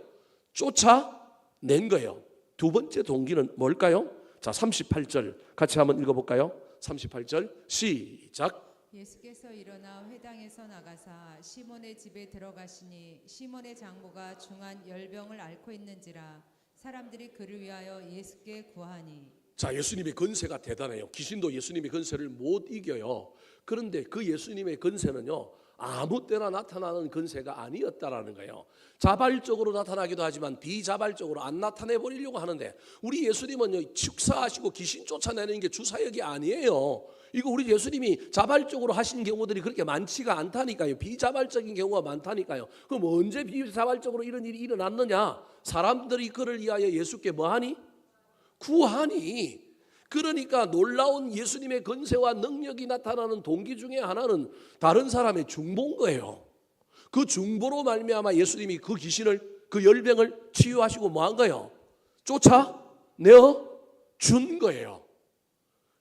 쫓아낸 거예요. 두 번째 동기는 뭘까요? 자, 38절 같이 한번 읽어볼까요? 38절 시작. 예수께서 일어나 회당에서 나가사 시몬의 집에 들어가시니 시몬의 장모가 중한 열병을 앓고 있는지라 사람들이 그를 위하여 예수께 구하니. 자, 예수님의 권세가 대단해요. 귀신도 예수님의 권세를 못 이겨요. 그런데 그 예수님의 권세는요 아무 때나 나타나는 권세가 아니었다라는 거예요. 자발적으로 나타나기도 하지만 비자발적으로 안 나타내 버리려고 하는데 우리 예수님은요 축사하시고 귀신 쫓아내는 게 주사역이 아니에요. 이거 우리 예수님이 자발적으로 하신 경우들이 그렇게 많지가 않다니까요. 비자발적인 경우가 많다니까요. 그럼 언제 비자발적으로 이런 일이 일어났느냐? 사람들이 그를 위하여 예수께 뭐하니? 구하니. 그러니까 놀라운 예수님의 권세와 능력이 나타나는 동기 중에 하나는 다른 사람의 중보인 거예요. 그 중보로 말미암아 예수님이 그 귀신을 그 열병을 치유하시고 뭐한 거예요? 쫓아내어 준 거예요.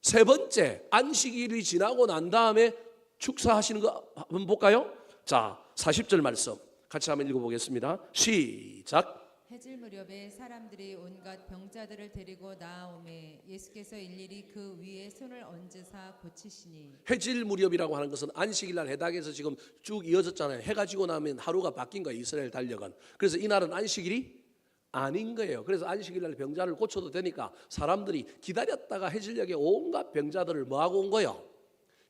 세 번째 안식일이 지나고 난 다음에 축사하시는 거 한번 볼까요? 자, 40절 말씀 같이 한번 읽어보겠습니다. 시작. 해질 무렵에 사람들이 온갖 병자들을 데리고 나아오매 예수께서 일일이 그 위에 손을 얹으사 고치시니. 해질 무렵이라고 하는 것은 안식일날 해당에서 지금 쭉 이어졌잖아요. 해가 지고 나면 하루가 바뀐 거예요. 이스라엘 달력은. 그래서 이날은 안식일이 아닌 거예요. 그래서 안식일날 병자를 고쳐도 되니까 사람들이 기다렸다가 해질녘에 온갖 병자들을 뭐하고 온 거예요?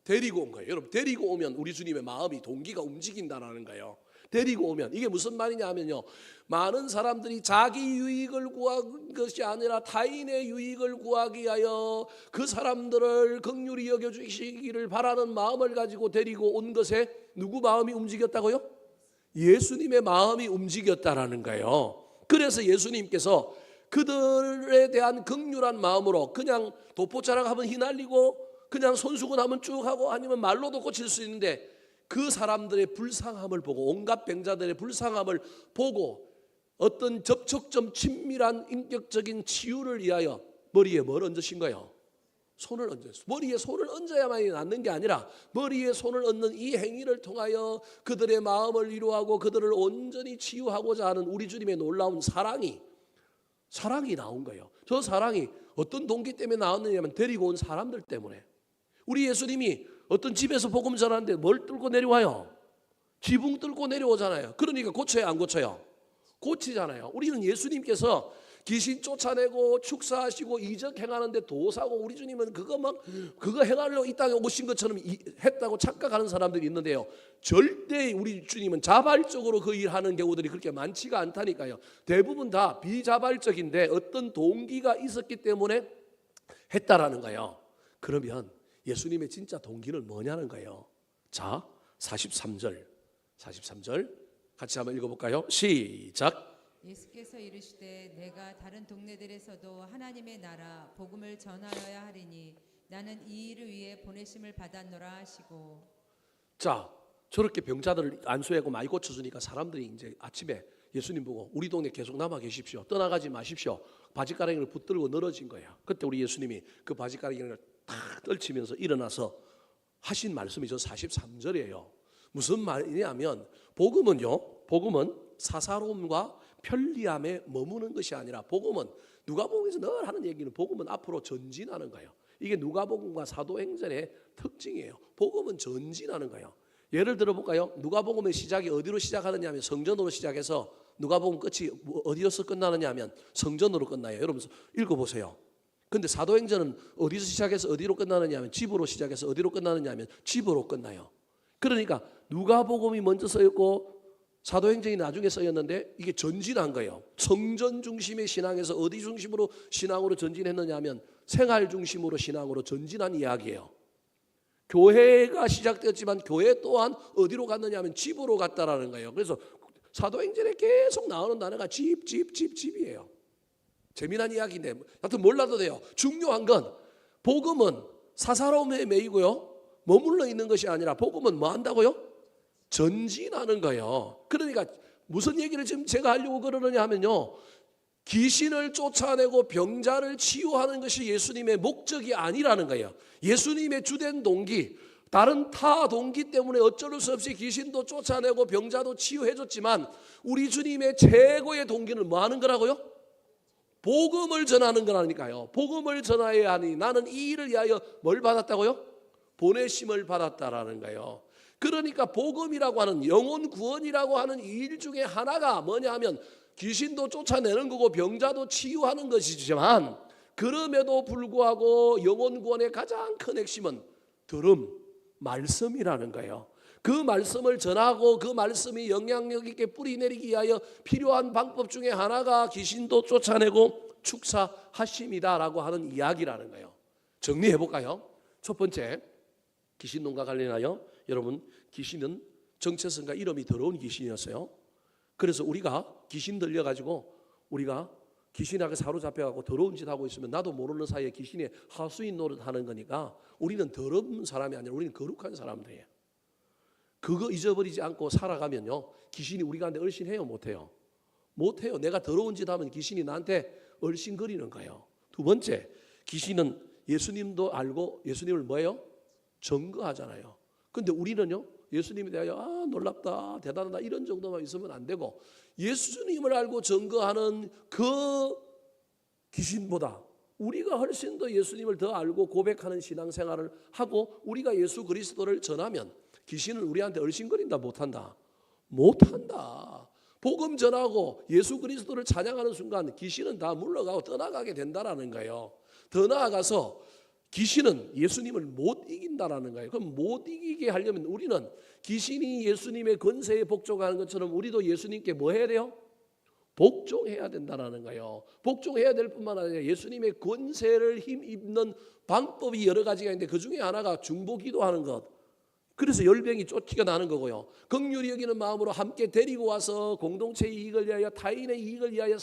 데리고 온 거예요. 여러분 데리고 오면 우리 주님의 마음이 동기가 움직인다는 거예요. 데리고 오면 이게 무슨 말이냐 하면요 많은 사람들이 자기 유익을 구한 것이 아니라 타인의 유익을 구하기 위하여 그 사람들을 긍휼히 여겨주시기를 바라는 마음을 가지고 데리고 온 것에 누구 마음이 움직였다고요? 예수님의 마음이 움직였다라는 거예요. 그래서 예수님께서 그들에 대한 긍휼한 마음으로 그냥 도포자락 하면 휘날리고 그냥 손수건하면 쭉 하고 아니면 말로도 고칠 수 있는데 그 사람들의 불쌍함을 보고 온갖 병자들의 불쌍함을 보고 어떤 접촉점 친밀한 인격적인 치유를 위하여 머리에 뭘 얹으신 거예요? 손을 얹었어요. 머리에 손을 얹어야만이 낫는 게 아니라 머리에 손을 얹는 이 행위를 통하여 그들의 마음을 위로하고 그들을 온전히 치유하고자 하는 우리 주님의 놀라운 사랑이 나온 거예요. 저 사랑이 어떤 동기 때문에 나왔느냐면 데리고 온 사람들 때문에. 우리 예수님이 어떤 집에서 복음 전하는데 뭘 뚫고 내려와요? 지붕 뚫고 내려오잖아요. 그러니까 고쳐요, 안 고쳐요? 고치잖아요. 우리는 예수님께서 귀신 쫓아내고 축사하시고 이적 행하는데 도사고 우리 주님은 그거 행하려고 이 땅에 오신 것처럼 했다고 착각하는 사람들이 있는데요. 절대 우리 주님은 자발적으로 그 일하는 경우들이 그렇게 많지가 않다니까요. 대부분 다 비자발적인데 어떤 동기가 있었기 때문에 했다라는 거예요. 그러면 예수님의 진짜 동기는 뭐냐는 거예요. 자, 43절 같이 한번 읽어볼까요? 시작. 예수께서 이르시되 내가 다른 동네들에서도 하나님의 나라 복음을 전하여야 하리니 나는 이 일을 위해 보내심을 받았노라 하시고. 자, 저렇게 병자들을 안수하고 많이 고쳐주니까 사람들이 이제 아침에 예수님 보고 우리 동네 계속 남아 계십시오. 떠나가지 마십시오. 바지가랑이를 붙들고 늘어진 거예요. 그때 우리 예수님이 그 바지가랑이를 탁 떨치면서 일어나서 하신 말씀이 저 43절이에요. 무슨 말이냐면 복음은 사사로움과 편리함에 머무는 것이 아니라 복음은 누가복음에서 늘 하는 얘기는 복음은 앞으로 전진하는 거예요. 이게 누가복음과 사도행전의 특징이에요. 복음은 전진하는 거예요. 예를 들어 볼까요? 누가복음의 시작이 어디로 시작하느냐 하면 성전으로 시작해서 누가복음 끝이 어디에서 끝나느냐 하면 성전으로 끝나요. 여러분 읽어보세요. 근데 사도행전은 어디서 시작해서 어디로 끝나느냐 하면 집으로 시작해서 어디로 끝나느냐 하면 집으로 끝나요. 그러니까 누가복음이 먼저 쓰였고 사도행전이 나중에 쓰였는데 이게 전진한 거예요. 성전 중심의 신앙에서 어디 중심으로 신앙으로 전진했느냐 하면 생활 중심으로 신앙으로 전진한 이야기예요. 교회가 시작되었지만 교회 또한 어디로 갔느냐 하면 집으로 갔다라는 거예요. 그래서 사도행전에 계속 나오는 단어가 집이에요. 재미난 이야기인데 하여튼 몰라도 돼요. 중요한 건 복음은 사사로움에 매이고요. 머물러 있는 것이 아니라 복음은 뭐 한다고요? 전진하는 거예요. 그러니까 무슨 얘기를 지금 제가 하려고 그러느냐 하면요. 귀신을 쫓아내고 병자를 치유하는 것이 예수님의 목적이 아니라는 거예요. 예수님의 주된 동기, 다른 타 동기 때문에 어쩔 수 없이 귀신도 쫓아내고 병자도 치유해줬지만 우리 주님의 최고의 동기는 뭐 하는 거라고요? 복음을 전하는 거라니까요. 복음을 전하여야 하니 나는 이 일을 위하여 뭘 받았다고요? 보내심을 받았다라는 거예요. 그러니까 복음이라고 하는 영혼 구원이라고 하는 이 일 중에 하나가 뭐냐 하면 귀신도 쫓아내는 거고 병자도 치유하는 것이지만 그럼에도 불구하고 영혼 구원의 가장 큰 핵심은 들음, 말씀이라는 거예요. 그 말씀을 전하고 그 말씀이 영향력 있게 뿌리내리기 위하여 필요한 방법 중에 하나가 귀신도 쫓아내고 축사하심이다라고 하는 이야기라는 거예요. 정리해 볼까요? 첫 번째, 귀신론과 관련하여 여러분 귀신은 정체성과 이름이 더러운 귀신이었어요. 그래서 우리가 귀신 들려가지고 우리가 귀신에게 사로잡혀가고 더러운 짓 하고 있으면 나도 모르는 사이에 귀신이 하수인 노릇하는 거니까 우리는 더러운 사람이 아니라 우리는 거룩한 사람들이에요. 그거 잊어버리지 않고 살아가면요 귀신이 우리 가운데 얼씬해요? 못해요? 못해요. 내가 더러운 짓 하면 귀신이 나한테 얼씬거리는 거예요. 두 번째, 귀신은 예수님도 알고 예수님을 뭐예요? 증거하잖아요. 근데 우리는요 예수님에 대하여 놀랍다 대단하다 이런 정도만 있으면 안 되고 예수님을 알고 증거하는 그 귀신보다 우리가 훨씬 더 예수님을 더 알고 고백하는 신앙생활을 하고 우리가 예수 그리스도를 전하면 귀신은 우리한테 얼씬거린다 못한다? 못한다. 복음 전하고 예수 그리스도를 찬양하는 순간 귀신은 다 물러가고 떠나가게 된다라는 거예요. 더 나아가서 귀신은 예수님을 못 이긴다라는 거예요. 그럼 못 이기게 하려면 우리는 귀신이 예수님의 권세에 복종하는 것처럼 우리도 예수님께 뭐 해야 돼요? 복종해야 된다라는 거예요. 복종해야 될 뿐만 아니라 예수님의 권세를 힘입는 방법이 여러 가지가 있는데 그 중에 하나가 중보기도하는 것. 그래서 열병이 쫓기가 나는 거고요. 긍휼히 여기는 마음으로 함께 데리고 와서 공동체의 이익을 위하여 타인의 이익을 위하여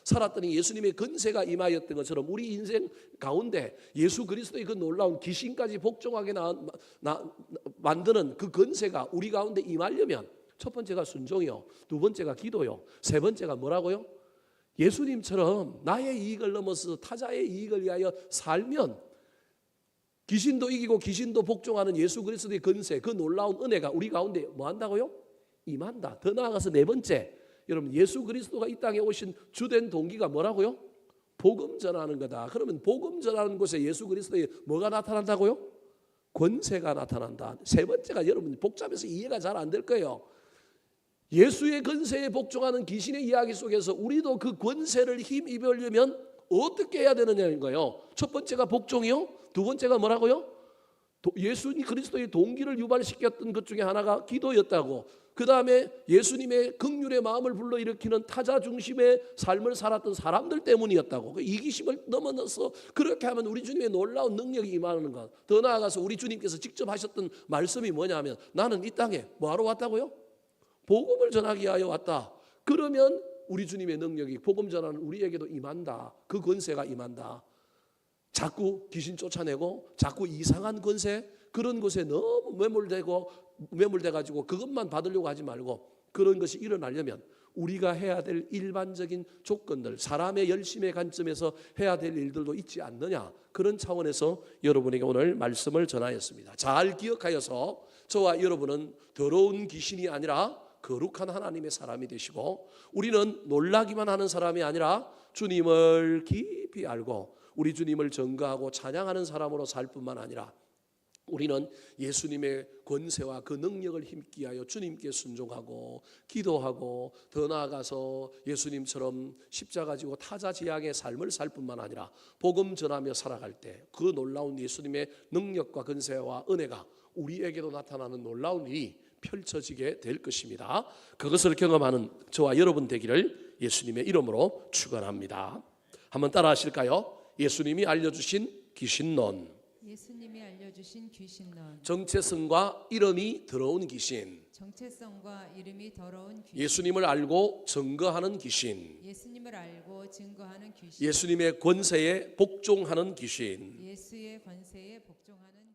살았더니 예수님의 권세가 임하였던 것처럼 우리 인생 가운데 예수 그리스도의 그 놀라운 귀신까지 복종하게 만드는 그 권세가 우리 가운데 임하려면 첫 번째가 순종이요, 두 번째가 기도요, 세 번째가 뭐라고요? 예수님처럼 나의 이익을 넘어서 타자의 이익을 위하여 살면 귀신도 이기고 귀신도 복종하는 예수 그리스도의 권세, 그 놀라운 은혜가 우리 가운데 뭐 한다고요? 임한다. 더 나아가서 네 번째, 여러분 예수 그리스도가 이 땅에 오신 주된 동기가 뭐라고요? 복음 전하는 거다. 그러면 복음 전하는 곳에 예수 그리스도의 뭐가 나타난다고요? 권세가 나타난다. 세 번째가 여러분 복잡해서 이해가 잘 안 될 거예요. 예수의 권세에 복종하는 귀신의 이야기 속에서 우리도 그 권세를 힘입으려면 어떻게 해야 되느냐는 거예요. 첫 번째가 복종이요. 두 번째가 뭐라고요? 예수 그리스도의 동기를 유발시켰던 것 중에 하나가 기도였다고. 그 다음에 예수님의 긍휼의 마음을 불러일으키는 타자 중심의 삶을 살았던 사람들 때문이었다고. 그 이기심을 넘어서 그렇게 하면 우리 주님의 놀라운 능력이 임하는 것. 더 나아가서 우리 주님께서 직접 하셨던 말씀이 뭐냐면 나는 이 땅에 뭐하러 왔다고요? 복음을 전하기 위하여 왔다. 그러면 우리 주님의 능력이 복음 전하는 우리에게도 임한다. 그 권세가 임한다. 자꾸 귀신 쫓아내고 자꾸 이상한 권세 그런 것에 너무 매몰돼 가지고 그것만 받으려고 하지 말고 그런 것이 일어나려면 우리가 해야 될 일반적인 조건들, 사람의 열심의 관점에서 해야 될 일들도 있지 않느냐, 그런 차원에서 여러분에게 오늘 말씀을 전하였습니다. 잘 기억하여서 저와 여러분은 더러운 귀신이 아니라 거룩한 하나님의 사람이 되시고, 우리는 놀라기만 하는 사람이 아니라 주님을 깊이 알고 우리 주님을 전가하고 찬양하는 사람으로 살 뿐만 아니라 우리는 예수님의 권세와 그 능력을 힘기 하여 주님께 순종하고 기도하고 더 나아가서 예수님처럼 십자가 지고 타자지향의 삶을 살 뿐만 아니라 복음 전하며 살아갈 때 그 놀라운 예수님의 능력과 권세와 은혜가 우리에게도 나타나는 놀라운 일이 펼쳐지게 될 것입니다. 그것을 경험하는 저와 여러분 되기를 예수님의 이름으로 축원합니다. 한번 따라 하실까요? 예수님이 알려주신 귀신론. 예수님이 알려주신 귀신론. 정체성과 이름이 더러운 귀신. 정체성과 이름이 더러운 귀신. 예수님을 알고 증거하는 귀신. 예수님을 알고 증거하는 귀신. 예수님의 권세에 복종하는 귀신. 예수의 권세에 복종하는